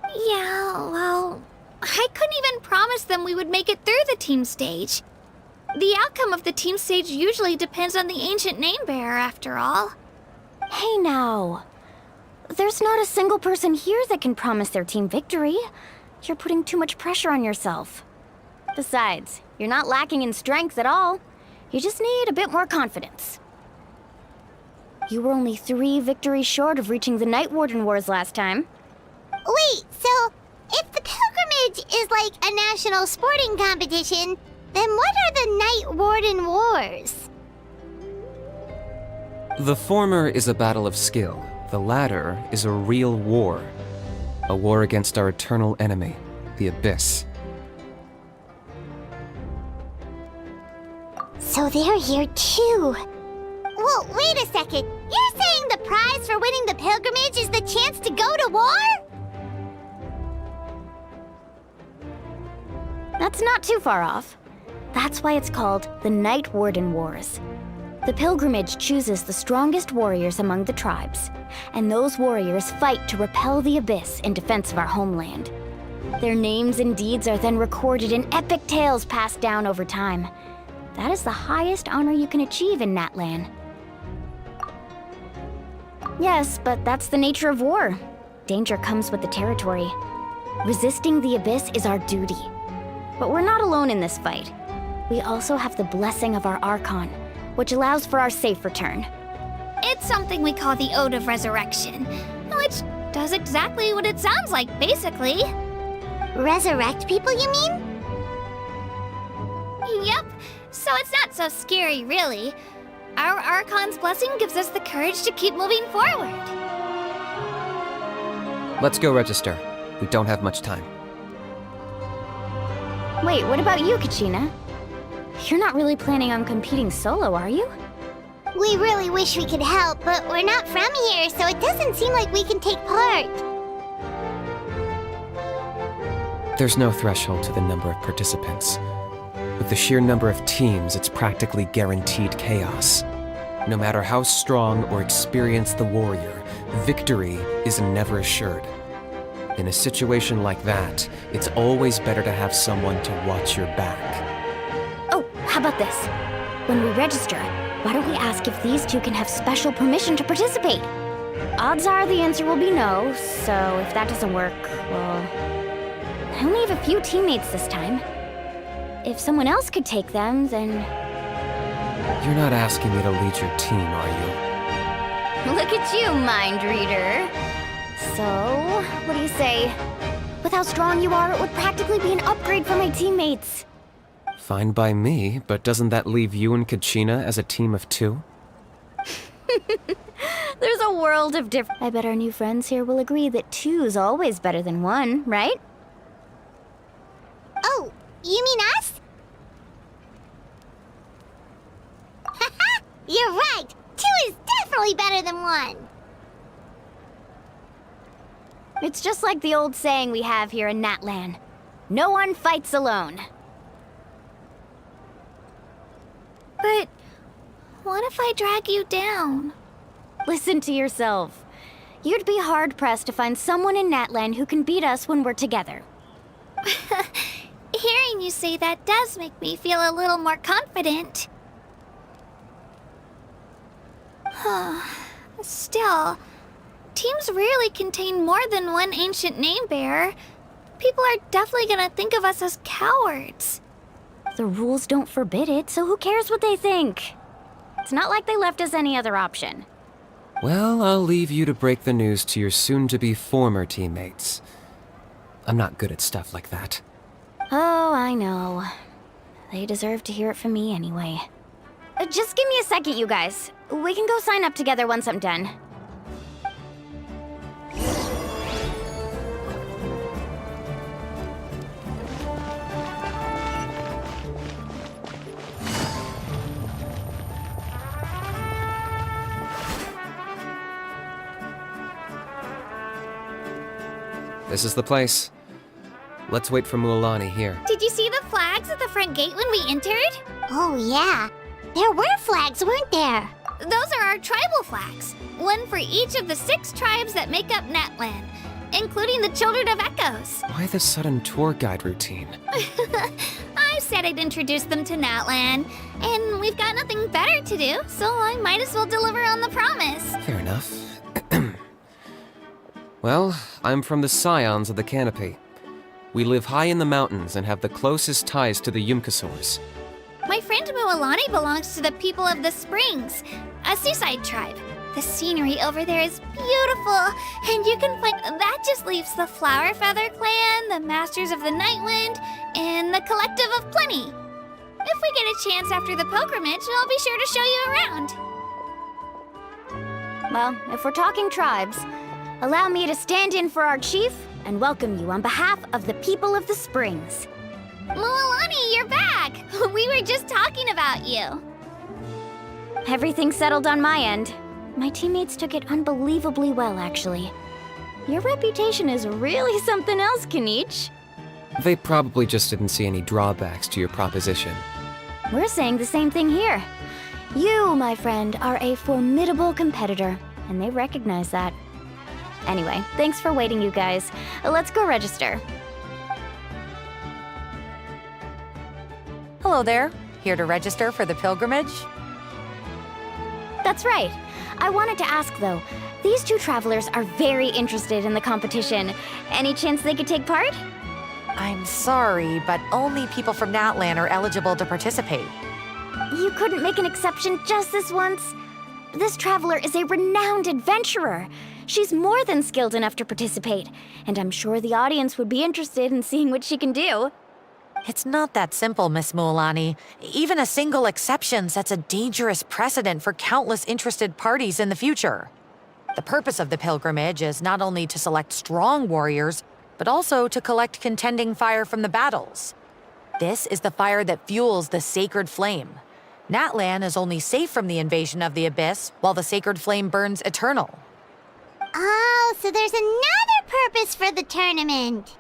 Yeah, well, I couldn't even promise them we would make it through the team stage. The outcome of the team stage usually depends on the ancient name bearer, after all. Hey now. There's not a single person here that can promise their team victory. You're putting too much pressure on yourself. Besides, you're not lacking in strength at all. You just need a bit more confidence. You were only 3 victories short of reaching the Night Warden Wars last time. Wait, so if the pilgrimage is like a national sporting competition, then what are the Night Warden Wars? The former is a battle of skill. The latter is a real war. A war against our eternal enemy, the Abyss. So they're here too. Well, wait a second. You're saying the prize for winning the pilgrimage is the chance to go to war? not too far off. That's why it's called the Night Warden Wars. The pilgrimage chooses the strongest warriors among the tribes, and those warriors fight to repel the abyss in defense of our homeland. Their names and deeds are then recorded in epic tales passed down over time. That is the highest honor you can achieve in Natlan. Yes, but that's the nature of war. Danger comes with the territory. Resisting the abyss is our duty. But we're not alone in this fight. We also have the blessing of our Archon, which allows for our safe return. It's something we call the Ode of Resurrection, which does exactly what it sounds like, basically. Resurrect people, you mean? Yep, so it's not so scary, really. Our Archon's blessing gives us the courage to keep moving forward. Let's go register. We don't have much time. Wait, what about you, Kachina? You're not really planning on competing solo, are you? We really wish we could help, but we're not from here, so it doesn't seem like we can take part. There's no threshold to the number of participants. With the sheer number of teams, it's practically guaranteed chaos. No matter how strong or experienced the warrior, victory is never assured. In a situation like that, it's always better to have someone to watch your back. Oh, how about this? When we register, why don't we ask if these two can have special permission to participate? Odds are the answer will be no, so if that doesn't work, well... I only have a few teammates this time. If someone else could take them, then... You're not asking me to lead your team, are you? Look at you, mind reader. So, what do you say? With how strong you are, it would practically be an upgrade for my teammates. Fine by me, but doesn't that leave you and Kachina as a team of two? There's a world of difference. I bet our new friends here will agree that two's always better than one, right? Oh, you mean us? Haha, you're right! 2 is definitely better than 1! It's just like the old saying we have here in Natlan. No one fights alone. But what if I drag you down? Listen to yourself. You'd be hard-pressed to find someone in Natlan who can beat us when we're together. Hearing you say that does make me feel a little more confident. Still, teams rarely contain more than one ancient name bearer. People are definitely gonna think of us as cowards. The rules don't forbid it, so who cares what they think? It's not like they left us any other option. Well, I'll leave you to break the news to your soon-to-be former teammates. I'm not good at stuff like that. Oh, I know. They deserve to hear it from me anyway. Just give me a second, you guys. We can go sign up together once I'm done. This is the place. Let's wait for Mualani here. Did you see the flags at the front gate when we entered? Oh yeah, there were flags, weren't there? Those are our tribal flags. One for each of the 6 tribes that make up Natlan, including the Children of Echoes. Why the sudden tour guide routine? I said I'd introduce them to Natlan, and we've got nothing better to do, so I might as well deliver on the promise. Fair enough. Well, I'm from the Scions of the Canopy. We live high in the mountains and have the closest ties to the Yumkasaurs. My friend Mualani belongs to the people of the Springs, a seaside tribe. The scenery over there is beautiful, and you can find... That just leaves the Flower Feather Clan, the Masters of the Nightwind, and the Collective of Plenty. If we get a chance after the pilgrimage, I'll be sure to show you around. Well, if we're talking tribes, allow me to stand in for our chief and welcome you on behalf of the people of the Springs. Mualani, you're back! We were just talking about you. Everything settled on my end. My teammates took it unbelievably well, actually. Your reputation is really something else, Kanich. They probably just didn't see any drawbacks to your proposition. We're saying the same thing here. You, my friend, are a formidable competitor, and they recognize that. Anyway, thanks for waiting, you guys. Let's go register. Hello there. Here to register for the pilgrimage? That's right. I wanted to ask, though. These two travelers are very interested in the competition. Any chance they could take part? I'm sorry, but only people from Natlan are eligible to participate. You couldn't make an exception just this once? This traveler is a renowned adventurer. She's more than skilled enough to participate, and I'm sure the audience would be interested in seeing what she can do. It's not that simple, Miss Mualani. Even a single exception sets a dangerous precedent for countless interested parties in the future. The purpose of the pilgrimage is not only to select strong warriors, but also to collect contending fire from the battles. This is the fire that fuels the sacred flame. Natlan is only safe from the invasion of the Abyss, while the sacred flame burns eternal. Oh, so there's another purpose for the tournament.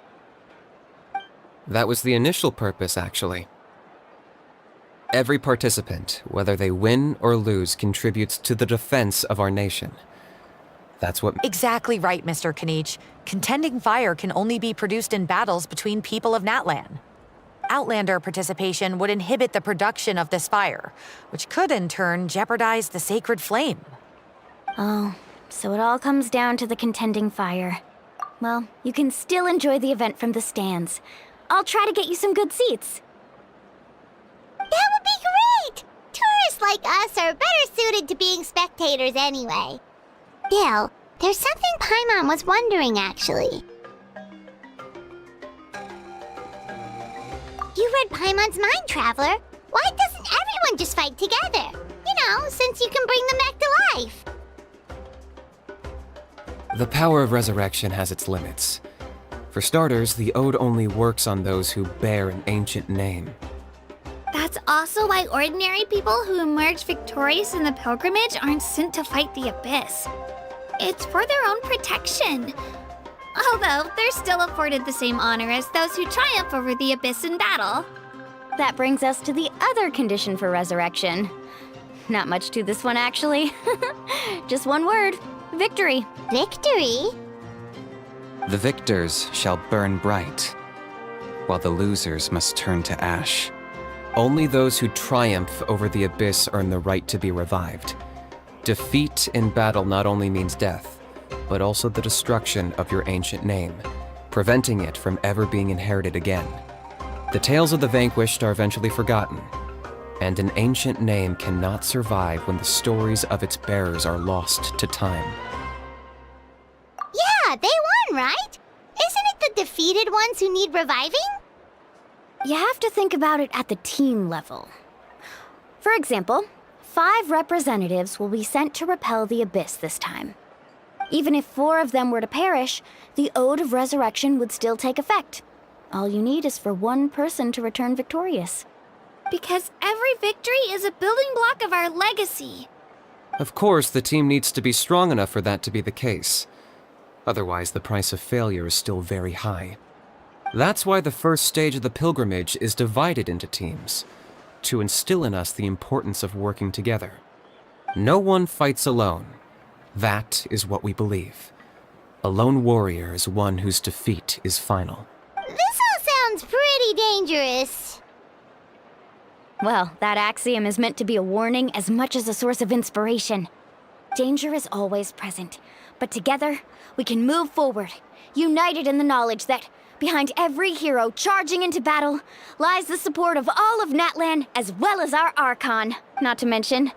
That was the initial purpose, actually. Every participant, whether they win or lose, contributes to the defense of our nation. That's what... Exactly right, Mr. Kanich. Contending fire can only be produced in battles between people of Natlan. Outlander participation would inhibit the production of this fire, which could in turn jeopardize the sacred flame. Oh, so it all comes down to the contending fire. Well, you can still enjoy the event from the stands. I'll try to get you some good seats. That would be great! Tourists like us are better suited to being spectators anyway. Bill, there's something Paimon was wondering, actually. You read Paimon's mind, Traveler. Why doesn't everyone just fight together? You know, since you can bring them back to life. The power of resurrection has its limits. For starters, the ode only works on those who bear an ancient name. That's also why ordinary people who emerge victorious in the pilgrimage aren't sent to fight the Abyss. It's for their own protection. Although, they're still afforded the same honor as those who triumph over the Abyss in battle. That brings us to the other condition for resurrection. Not much to this one, actually. Just one word. Victory. Victory? The victors shall burn bright, while the losers must turn to ash. Only those who triumph over the Abyss earn the right to be revived. Defeat in battle not only means death, but also the destruction of your ancient name, preventing it from ever being inherited again. The tales of the vanquished are eventually forgotten, and an ancient name cannot survive when the stories of its bearers are lost to time. Yeah, they won, right? Isn't it the defeated ones who need reviving? You have to think about it at the team level. For example, 5 representatives will be sent to repel the Abyss this time. Even if 4 of them were to perish, the Ode of Resurrection would still take effect. All you need is for 1 person to return victorious. Because every victory is a building block of our legacy. Of course, the team needs to be strong enough for that to be the case. Otherwise, the price of failure is still very high. That's why the first stage of the pilgrimage is divided into teams, to instill in us the importance of working together. No one fights alone. That is what we believe. A lone warrior is one whose defeat is final. This all sounds pretty dangerous. Well, that axiom is meant to be a warning as much as a source of inspiration. Danger is always present, but together, we can move forward, united in the knowledge that behind every hero charging into battle lies the support of all of Natlan as well as our Archon. Not to mention,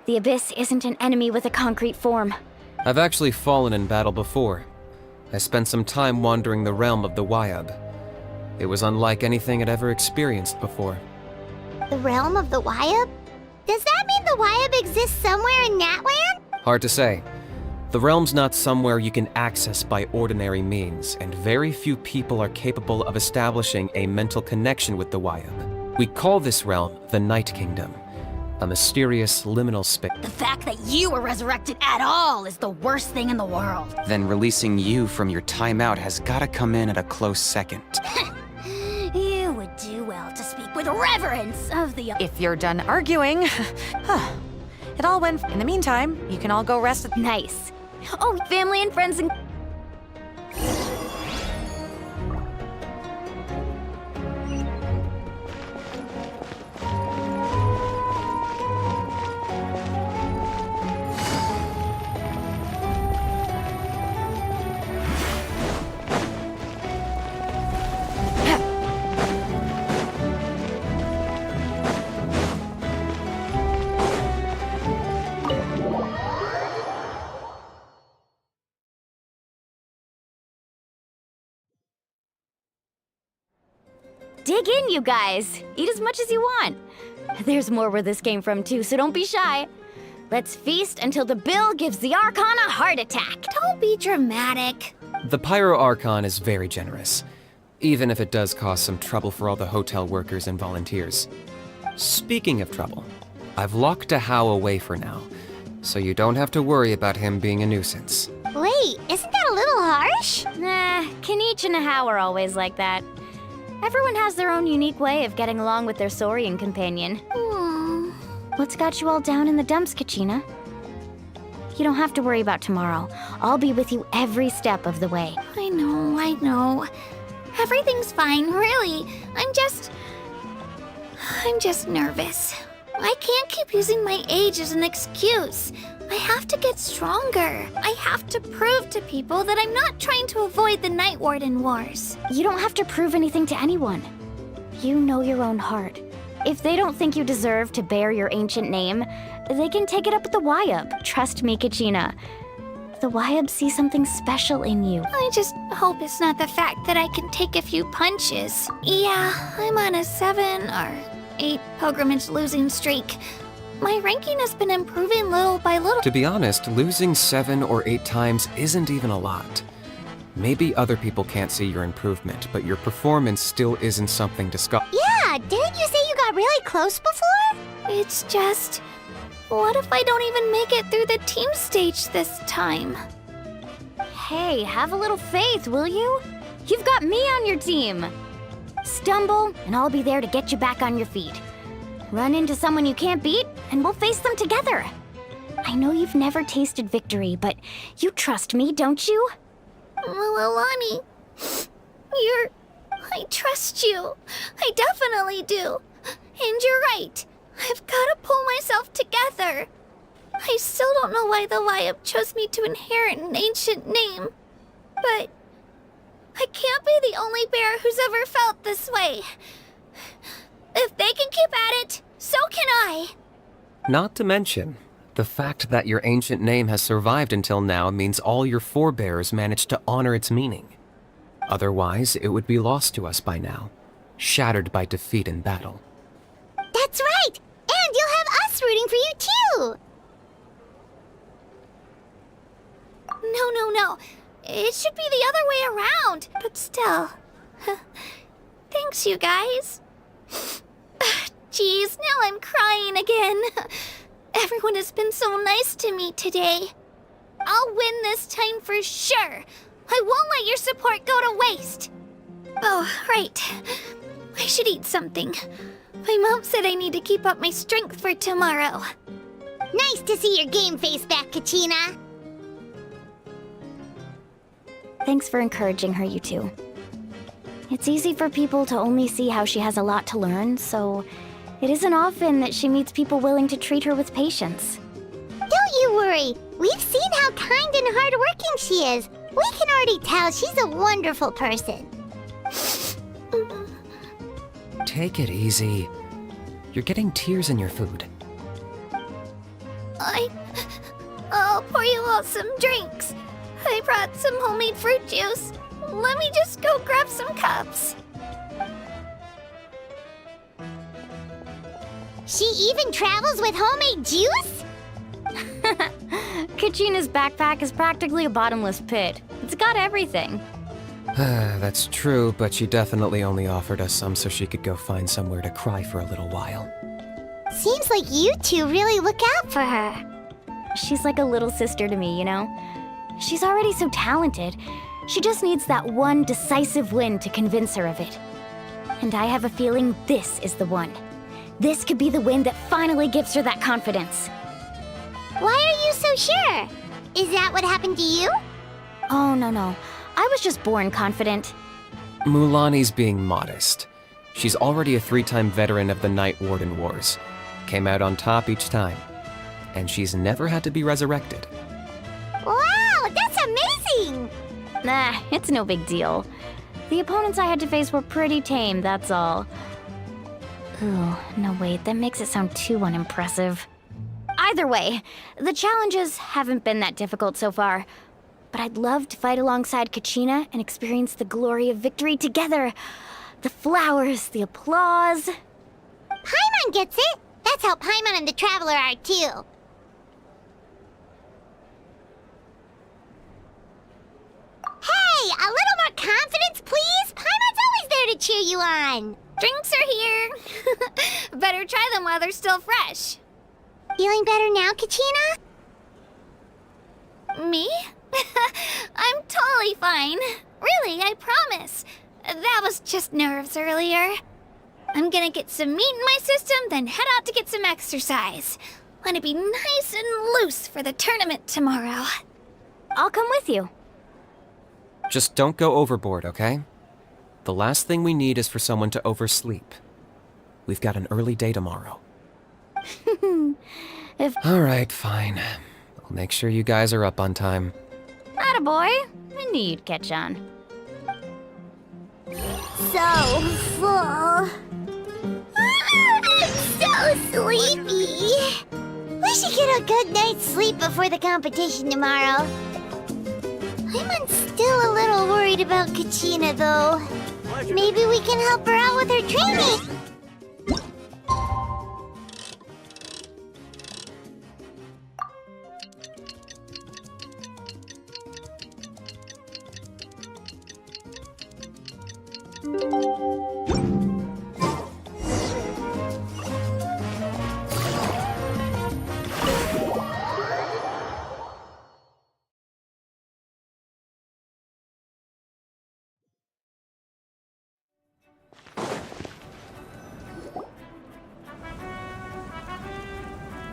the Abyss isn't an enemy with a concrete form. I've actually fallen in battle before. I spent some time wandering the realm of the Wyab. It was unlike anything I'd ever experienced before. The realm of the Wyab? Does that mean the Wyab exists somewhere in Natlan? Hard to say. The realm's not somewhere you can access by ordinary means, and very few people are capable of establishing a mental connection with the Wyab. We call this realm the Night Kingdom, a mysterious liminal space. The fact that you were resurrected at all is the worst thing in the world. Then releasing you from your timeout has gotta come in at a close second. with reverence of the... If you're done arguing, it all went. In the meantime, you can all go rest. Nice. Oh, family and friends and... Dig in, you guys. Eat as much as you want. There's more where this came from, too, so don't be shy. Let's feast until the bill gives the Archon a heart attack. Don't be dramatic. The Pyro Archon is very generous, even if it does cause some trouble for all the hotel workers and volunteers. Speaking of trouble, I've locked Ahau away for now, so you don't have to worry about him being a nuisance. Wait, isn't that a little harsh? Nah, Kanich and Ahau are always like that. Everyone has their own unique way of getting along with their Saurian companion. What's got you all down in the dumps, Kachina? You don't have to worry about tomorrow. I'll be with you every step of the way. I know. Everything's fine, really. I'm just nervous. I can't keep using my age as an excuse. I have to get stronger. I have to prove to people that I'm not trying to avoid the Night Warden Wars. You don't have to prove anything to anyone. You know your own heart. If they don't think you deserve to bear your ancient name, they can take it up with the Wyab. Trust me, Kachina. The Wyab see something special in you. I just hope it's not the fact that I can take a few punches. Yeah, I'm on a 7 or 8 pilgrimage losing streak. My ranking has been improving little by little. To be honest, losing 7 or 8 times isn't even a lot. Maybe other people can't see your improvement, but your performance still isn't something to scoff. Yeah, didn't you say you got really close before? It's just... what if I don't even make it through the team stage this time? Hey, have a little faith, will you? You've got me on your team. Stumble, and I'll be there to get you back on your feet. Run into someone you can't beat, and we'll face them together. I know you've never tasted victory, but you trust me, don't you? Well, Alani, I trust you. I definitely do. And you're right. I've got to pull myself together. I still don't know why the Wyab chose me to inherit an ancient name. But I can't be the only bear who's ever felt this way. If they can keep at it, so can I. Not to mention, the fact that your ancient name has survived until now means all your forebears managed to honor its meaning. Otherwise, it would be lost to us by now, shattered by defeat in battle. That's right! And you'll have us rooting for you too! No. It should be the other way around. But still. Thanks, you guys. Geez, now I'm crying again. Everyone has been so nice to me today. I'll win this time for sure. I won't let your support go to waste. Oh, right. I should eat something. My mom said I need to keep up my strength for tomorrow. Nice to see your game face back, Kachina. Thanks for encouraging her, you two. It's easy for people to only see how she has a lot to learn, so it isn't often that she meets people willing to treat her with patience. Don't you worry. We've seen how kind and hardworking she is. We can already tell she's a wonderful person. Take it easy. You're getting tears in your food. I'll pour you all some drinks. I brought some homemade fruit juice. Let me just go grab some cups. She even travels with homemade juice? Kachina's backpack is practically a bottomless pit. It's got everything. That's true, but she definitely only offered us some so she could go find somewhere to cry for a little while. Seems like you two really look out for her. She's like a little sister to me, you know? She's already so talented. She just needs that one decisive win to convince her of it. And I have a feeling this is the one. This could be the win that finally gives her that confidence. Why are you so sure? Is that what happened to you? Oh, no. I was just born confident. Mulaney's being modest. She's already a 3-time veteran of the Night Warden Wars. Came out on top each time. And she's never had to be resurrected. Wow, that's amazing! Nah, it's no big deal. The opponents I had to face were pretty tame, that's all. Ooh, no wait, that makes it sound too unimpressive. Either way, the challenges haven't been that difficult so far. But I'd love to fight alongside Kachina and experience the glory of victory together. The flowers, the applause. Paimon gets it! That's how Paimon and the Traveler are too. Hey, a little more confidence, please! Paimon's always there to cheer you on! Drinks are here. Better try them while they're still fresh. Feeling better now, Kachina? Me? I'm totally fine. Really, I promise. That was just nerves earlier. I'm gonna get some meat in my system, then head out to get some exercise. Want to be nice and loose for the tournament tomorrow. I'll come with you. Just don't go overboard, okay? The last thing we need is for someone to oversleep. We've got an early day tomorrow. Alright, fine. I'll make sure you guys are up on time. Attaboy. I knew you'd catch on. So full. I'm so sleepy. We should get a good night's sleep before the competition tomorrow. I'm still a little worried about Kachina, though. Maybe we can help her out with her training.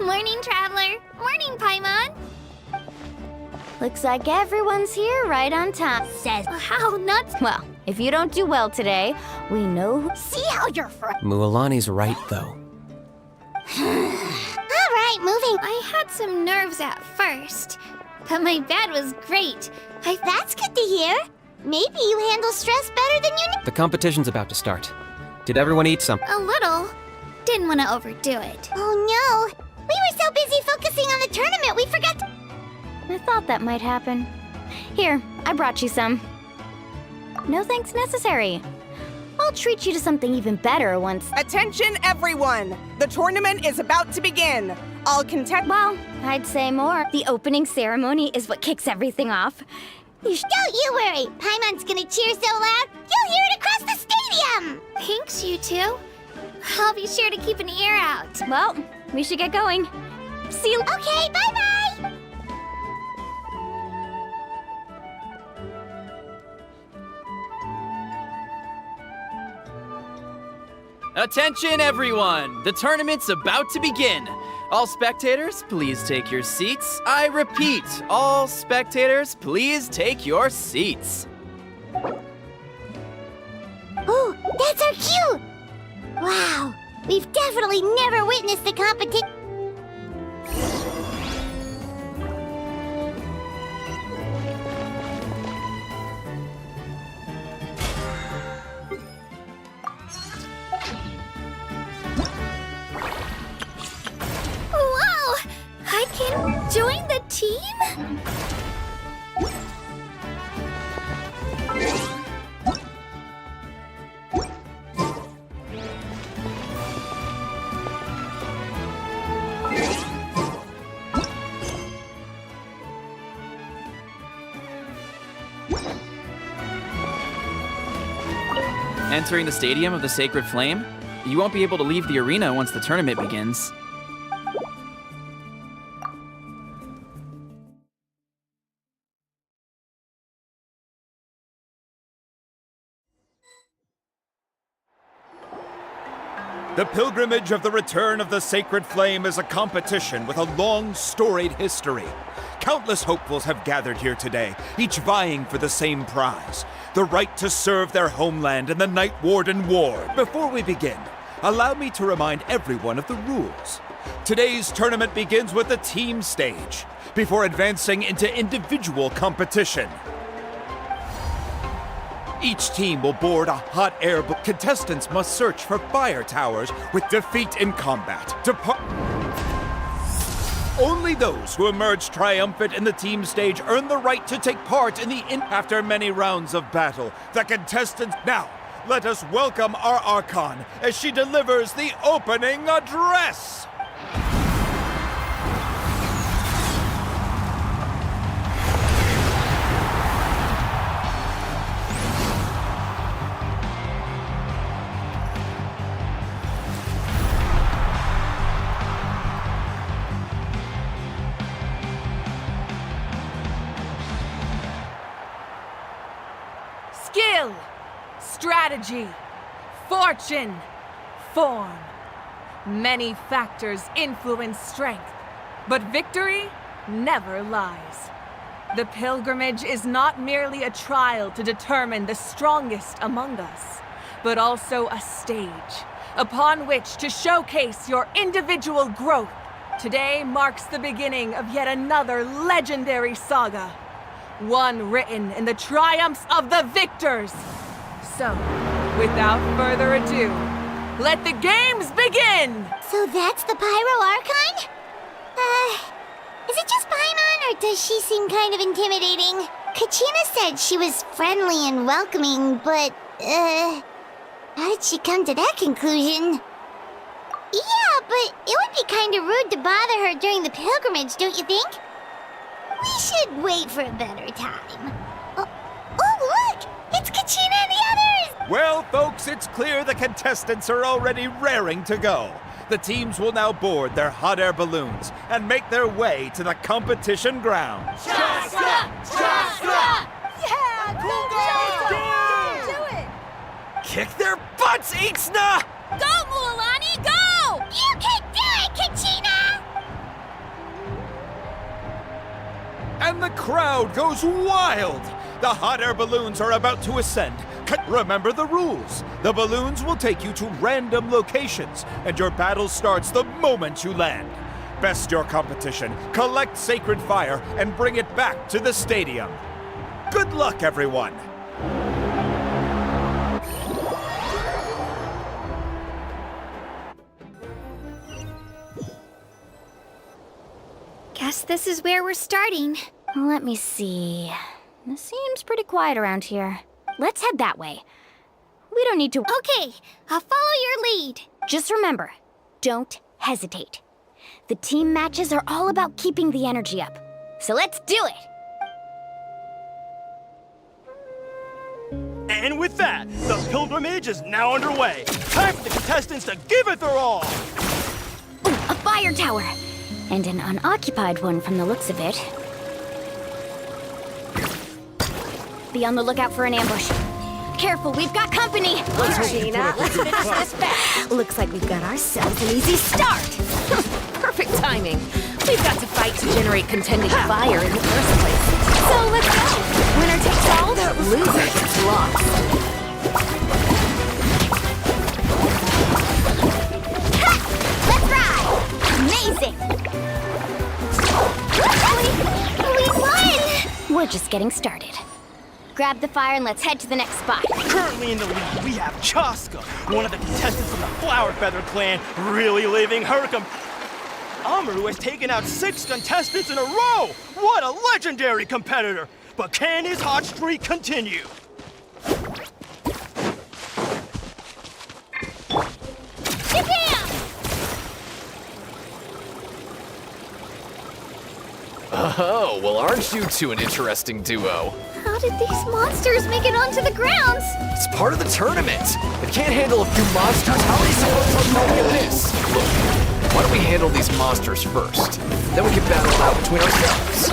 Morning, Traveler. Morning, Paimon. Looks like everyone's here right on time. Says, How nuts. Well, if you don't do well today, we know who... see how you're Mualani's right, though. Alright, moving. I had some nerves at first, but my bed was great. That's good to hear. Maybe you handle stress better than you The competition's about to start. Did everyone eat something? A little. Didn't want to overdo it. Oh no! We were so busy focusing on the tournament, we forgot to... I thought that might happen. Here, I brought you some. No thanks necessary. I'll treat you to something even better once... Attention, everyone! The tournament is about to begin. All contest... Well, I'd say more. The opening ceremony is what kicks everything off. Don't you worry! Paimon's gonna cheer so loud, you'll hear it across the stadium! Thanks, you two. I'll be sure to keep an ear out. Well, we should get going. See you... Okay, bye-bye! Attention, everyone! The tournament's about to begin. All spectators, please take your seats. I repeat, all spectators, please take your seats. Oh, that's our cue! Wow, we've definitely never witnessed a competition. Whoa! I can join the team? Entering the Stadium of the Sacred Flame, you won't be able to leave the arena once the tournament begins. The Pilgrimage of the Return of the Sacred Flame is a competition with a long, storied history. Countless hopefuls have gathered here today, each vying for the same prize, the right to serve their homeland in the Night Warden War. Before we begin, allow me to remind everyone of the rules. Today's tournament begins with the team stage, before advancing into individual competition. Each team will board a hot air balloon. Contestants must search for fire towers with defeat in combat. Only those who emerge triumphant in the team stage earn the right to take part in the after many rounds of battle. The contestants now, let us welcome our Archon as she delivers the opening address. Skill, strategy, fortune, form. Many factors influence strength, but victory never lies. The pilgrimage is not merely a trial to determine the strongest among us, but also a stage upon which to showcase your individual growth. Today marks the beginning of yet another legendary saga. One written in the triumphs of the victors. So, without further ado, let the games begin! So that's the Pyro Archon? Is it just Paimon, or does she seem kind of intimidating? Kachina said she was friendly and welcoming, but, how did she come to that conclusion? Yeah, but it would be kind of rude to bother her during the pilgrimage, don't you think? We should wait for a better time. Oh, look! It's Kachina and the others! Well, folks, it's clear the contestants are already raring to go. The teams will now board their hot air balloons and make their way to the competition ground. Chaska! Chaska! Yeah, cool girl! Do it! Kick their butts, Ixna! Go, Mualani, go! You can do it, Kachina! And the crowd goes wild! The hot air balloons are about to ascend. Remember the rules. The balloons will take you to random locations, and your battle starts the moment you land. Best your competition, collect sacred fire, and bring it back to the stadium. Good luck, everyone! Guess this is where we're starting. Let me see. It seems pretty quiet around here. Let's head that way. We don't need to... Okay, I'll follow your lead. Just remember, don't hesitate. The team matches are all about keeping the energy up. So let's do it! And with that, the pilgrimage is now underway. Time for the contestants to give it their all! Ooh, a fire tower! And an unoccupied one from the looks of it. Be on the lookout for an ambush. Careful, we've got company! Gina, let's finish this fast. Looks like we've got ourselves an easy start! Perfect timing. We've got to fight to generate contending fire in the first place. So let's go! Winner takes all, loser gets lost. Ha! Let's ride! Amazing! We won! We're just getting started. Grab the fire and let's head to the next spot. Currently in the lead, we have Chaska, one of the contestants from the Flower Feather clan, really living her Amaru has taken out 6 contestants in a row! What a legendary competitor! But can his hot streak continue? Oh, well, aren't you two an interesting duo? How did these monsters make it onto the grounds? It's part of the tournament. It can't handle a few monsters. How are they supposed to know this? Look, why don't we handle these monsters first? Then we can battle it out between ourselves.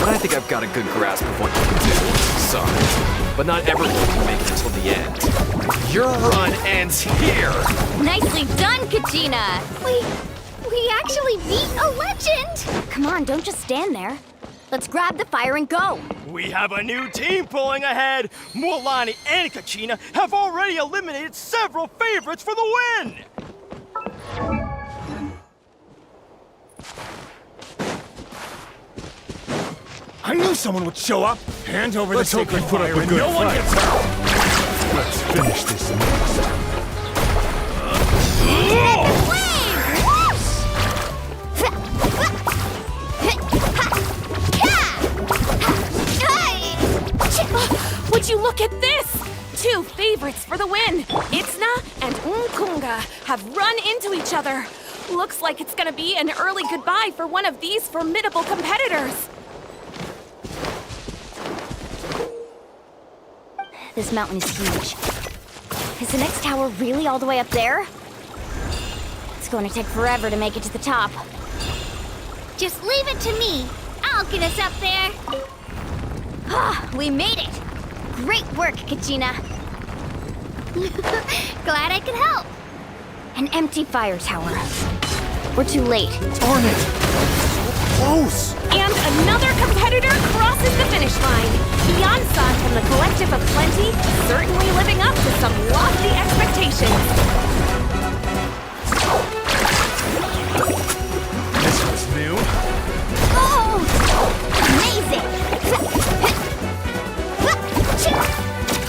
but I think I've got a good grasp of what you can do. Sorry, but not everyone can make it until the end. Your run ends here! Nicely done, Kachina! We actually beat a legend! Come on, don't just stand there. Let's grab the fire and go. We have a new team pulling ahead. Mualani and Kachina have already eliminated several favorites for the win. I knew someone would show up. Hand over the sacred fire and no one gets out. Let's finish this next. Would you look at this? 2 favorites for the win. Itzna and Unkunga have run into each other. Looks like it's gonna be an early goodbye for one of these formidable competitors. This mountain is huge. Is the next tower really all the way up there? It's going to take forever to make it to the top. Just leave it to me. I'll get us up there. Ah, we made it! Great work, Kachina. Glad I could help. An empty fire tower. We're too late. Darn it! Close! And another competitor crosses the finish line. Beyonsan from the Collective of Plenty, certainly living up to some lofty expectations. This was new. Oh! Amazing!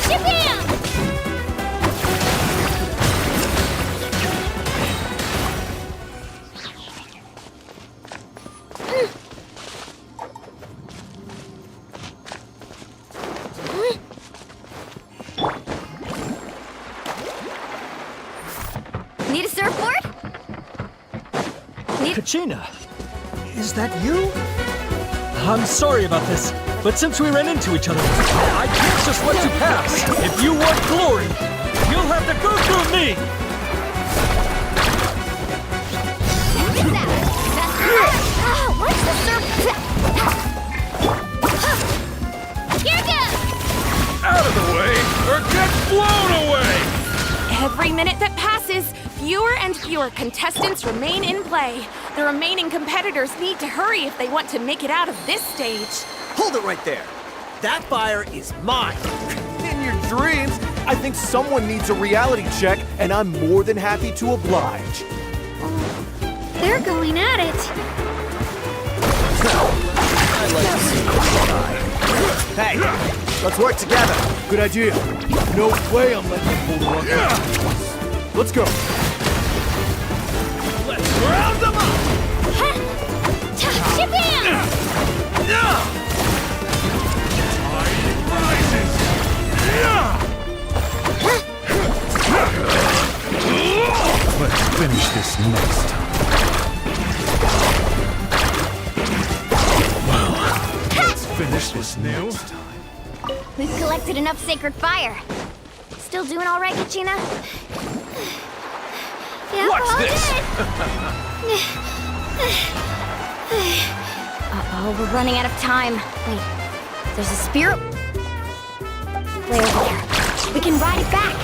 Shabam! Need a surfboard? Kachina, is that you? I'm sorry about this, but since we ran into each other, I can't just let you pass. If you want glory, you'll have to go through me. What's the surf? Here goes! Out of the way, or get blown away! Every minute that passes, fewer and fewer contestants remain in play. The remaining competitors need to hurry if they want to make it out of this stage. Hold it right there. That fire is mine. In your dreams, I think someone needs a reality check, and I'm more than happy to oblige. They're going at it. I'd like to see you try. Hey, let's work together. Good idea. No way I'm letting you pull the rug out. Let's go. Let's round them up. Shabam! Tide rises. Let's finish this next time. Let's finish this new. We've collected enough sacred fire. Still doing all right, Kachina? Yeah, Watch this! Uh-oh, we're running out of time. Wait, there's a spirit way over there. We can ride it back.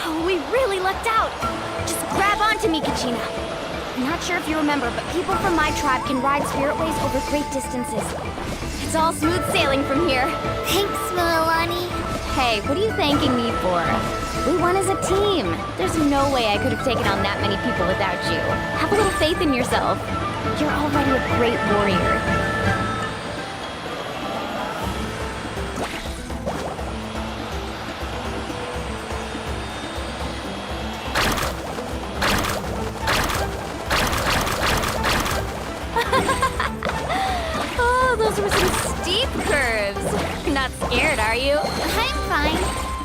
Oh, we really lucked out. Just grab onto me, Kachina. I'm not sure if you remember, but people from my tribe can ride spiritways over great distances. It's all smooth sailing from here. Thanks, Mualani. Hey, what are you thanking me for? We won as a team. There's no way I could have taken on that many people without you. Have a little faith in yourself. You're already a great warrior. Oh, those were some steep curves. You're not scared, are you? I'm fine.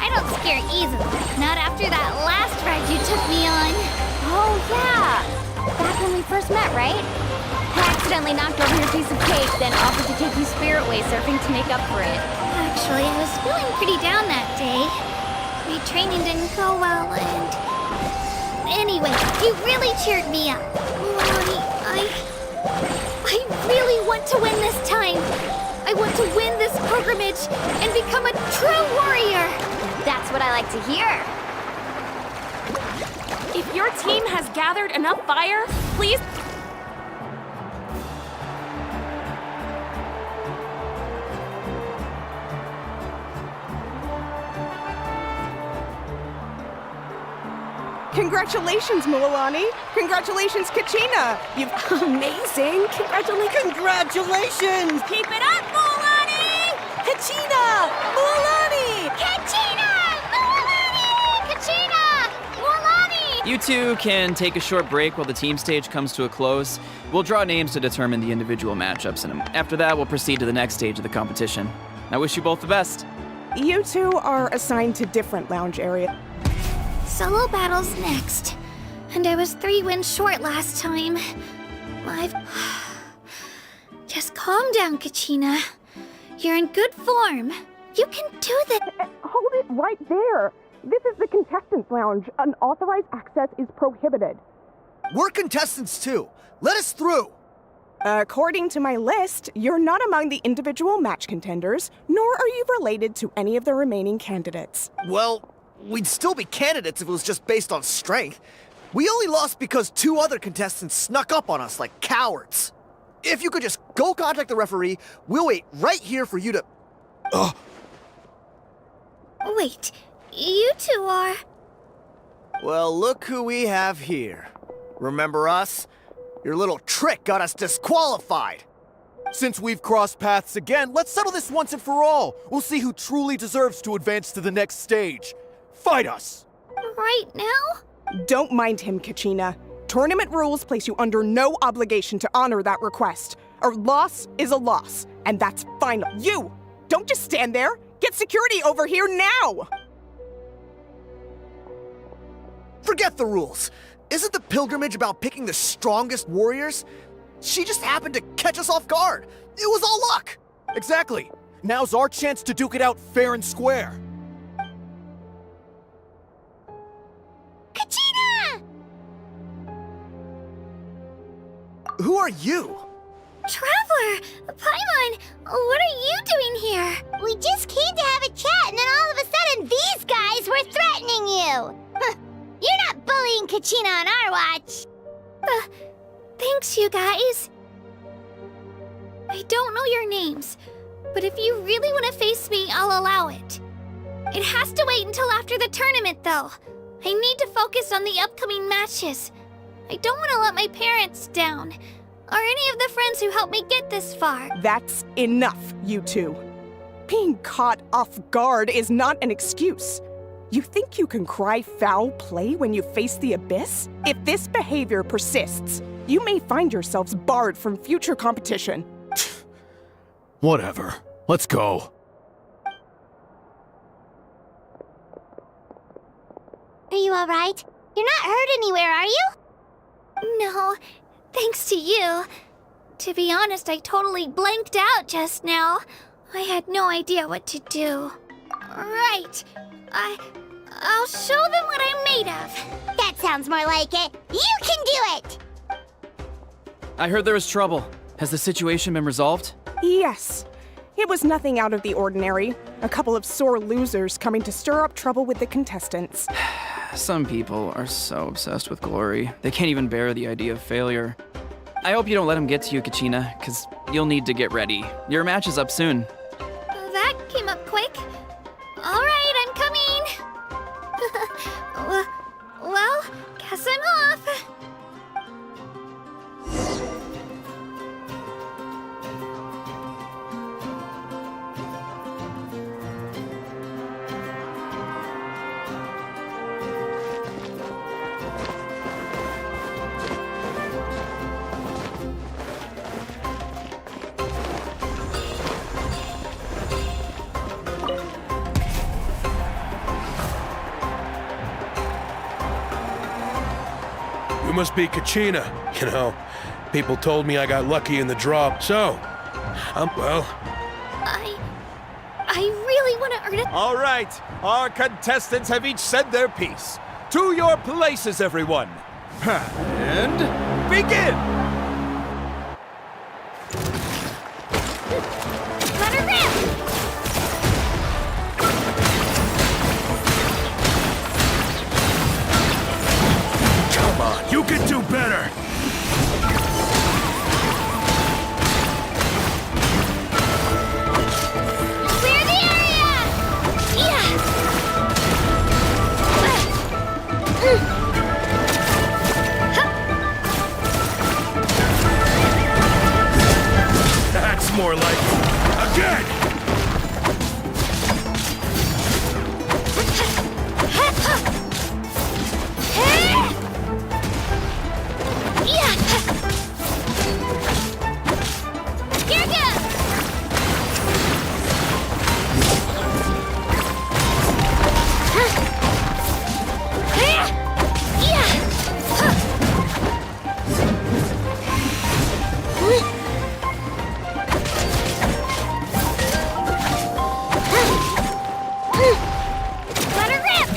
I don't scare easily. Not after that last ride you took me on. Oh, yeah. Back when we first met, right? I accidentally knocked over your piece of cake, then offered to take you spiritway surfing to make up for it. Actually, I was feeling pretty down that day. My training didn't go well, and Anyway, you really cheered me up. Milani, I really want to win this time. I want to win this pilgrimage and become a true warrior. That's what I like to hear. If your team has gathered enough fire, please... Congratulations, Milani. Congratulations, Kachina. You've Amazing! Congratulations! Keep it up, Mulani! Kachina! Mulani! Kachina! Milani! Kachina! Milani! You two can take a short break while the team stage comes to a close. We'll draw names to determine the individual matchups, and after that, we'll proceed to the next stage of the competition. I wish you both the best. You two are assigned to different lounge areas. Solo battles next. And I was 3 wins short last time. Just calm down, Kachina. You're in good form. You can do this. Hold it right there. This is the contestants' lounge. Unauthorized access is prohibited. We're contestants too. Let us through. According to my list, you're not among the individual match contenders, nor are you related to any of the remaining candidates. Well, we'd still be candidates if it was just based on strength. We only lost because 2 other contestants snuck up on us like cowards. If you could just go contact the referee, we'll wait right here for you to... Ugh. Wait, you two are... Well, look who we have here. Remember us? Your little trick got us disqualified. Since we've crossed paths again, let's settle this once and for all. We'll see who truly deserves to advance to the next stage. Fight us! Right now? Don't mind him, Kachina. Tournament rules place you under no obligation to honor that request. A loss is a loss, and that's final. You! Don't just stand there! Get security over here now! Forget the rules. Isn't the pilgrimage about picking the strongest warriors? She just happened to catch us off guard. It was all luck. Exactly. Now's our chance to duke it out fair and square. Kachina! Who are you? Traveler! Paimon! What are you doing here? We just came to have a chat, and then all of a sudden these guys were threatening you! You're not bullying Kachina on our watch! Thanks, you guys. I don't know your names, but if you really want to face me, I'll allow it. It has to wait until after the tournament, though. I need to focus on the upcoming matches. I don't want to let my parents down, or any of the friends who helped me get this far. That's enough, you two. Being caught off guard is not an excuse. You think you can cry foul play when you face the abyss? If this behavior persists, you may find yourselves barred from future competition. Whatever. Let's go. Are you alright? You're not hurt anywhere, are you? No, thanks to you. To be honest, I totally blanked out just now. I had no idea what to do. Right. I'll show them what I'm made of. That sounds more like it. You can do it! I heard there was trouble. Has the situation been resolved? Yes. It was nothing out of the ordinary. A couple of sore losers coming to stir up trouble with the contestants. Some people are so obsessed with glory, they can't even bear the idea of failure. I hope you don't let them get to you, Kachina, because you'll need to get ready. Your match is up soon. That came up quick. All right, I'm coming. Well, guess I'm off. You must be Kachina. You know, people told me I got lucky in the draw, so... well... I really want to earn it. All right, our contestants have each said their piece. To your places, everyone! And begin! Let her rip! Come on, you can do better! Clear the area! Yeah! That's more like it. Again! Here goes! Let her rip!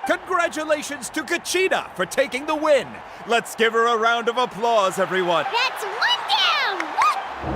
Congratulations to Kachina for taking the win! Let's give her a round of applause, everyone! That's one down! Woo!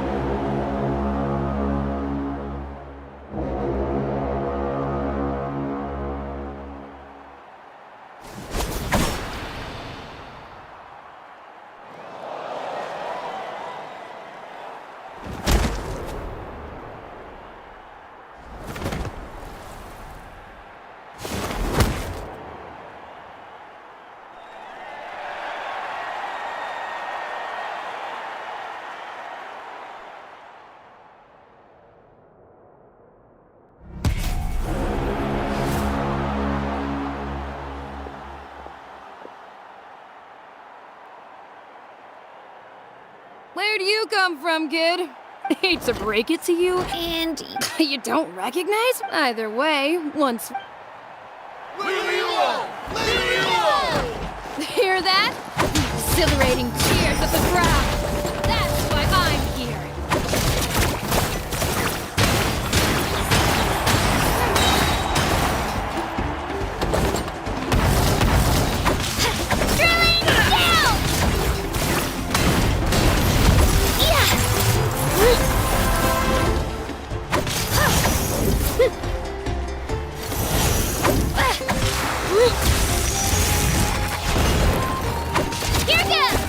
Where do you come from, kid? Hate to break it to you. And You don't recognize? Either way, once. Hear that? Exhilarating cheers at the crowd. That's why I'm here. drilling down! Here goes!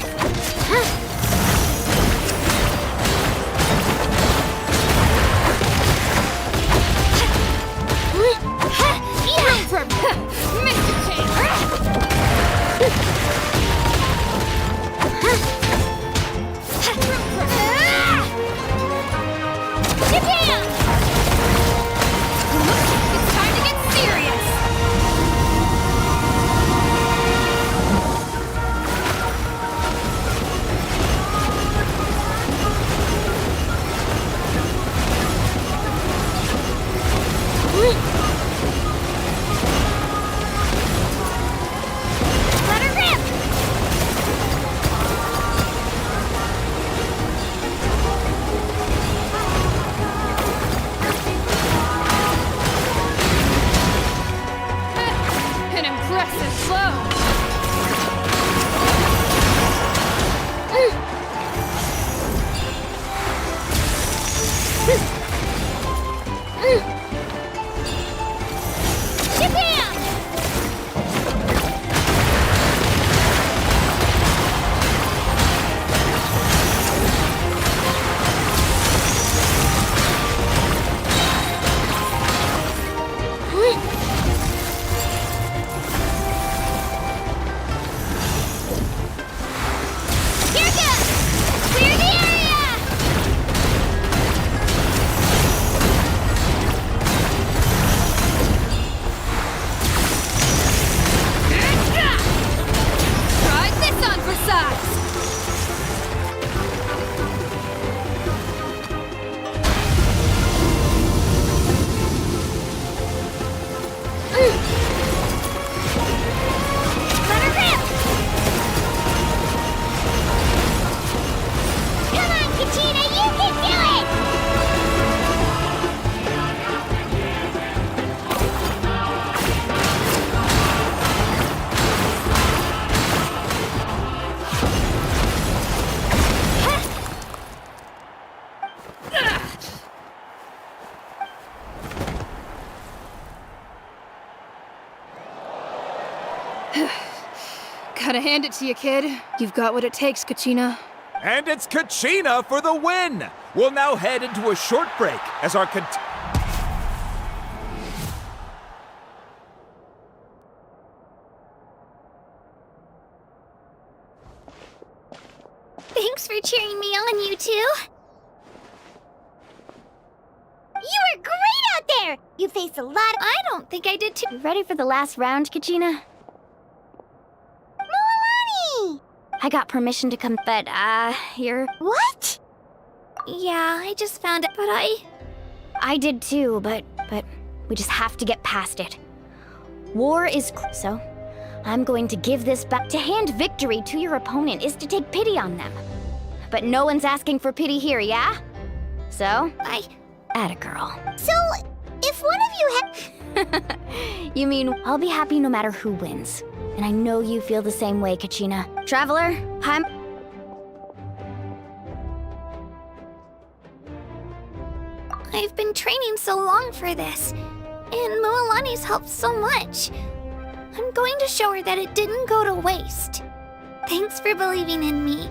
Gotta hand it to you, kid. You've got what it takes, Kachina. And it's Kachina for the win! We'll now head into a short break as our Thanks for cheering me on, you two. You were great out there! You faced a lot of— I don't think I did too. You ready for the last round, Kachina? Mualani! I got permission to come, but, you're... What? Yeah, I just found it, but I did too, but we just have to get past it. War is so I'm going to give this back. To hand victory to your opponent is to take pity on them. But no one's asking for pity here, yeah? So, atta girl. So, if one of you had— You mean, I'll be happy no matter who wins. And I know you feel the same way, Kachina. Traveler, I've been training so long for this, and Mualani's helped so much. I'm going to show her that it didn't go to waste. Thanks for believing in me.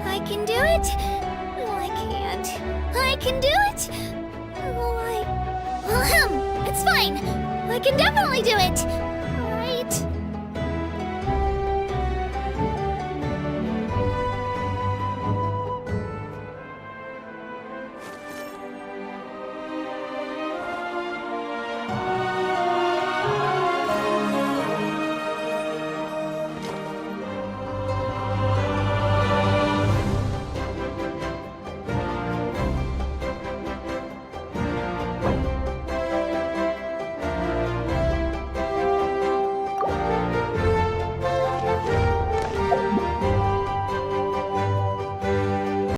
I can do it. No, I can't. I can do it. Oh, it's fine. I can definitely do it.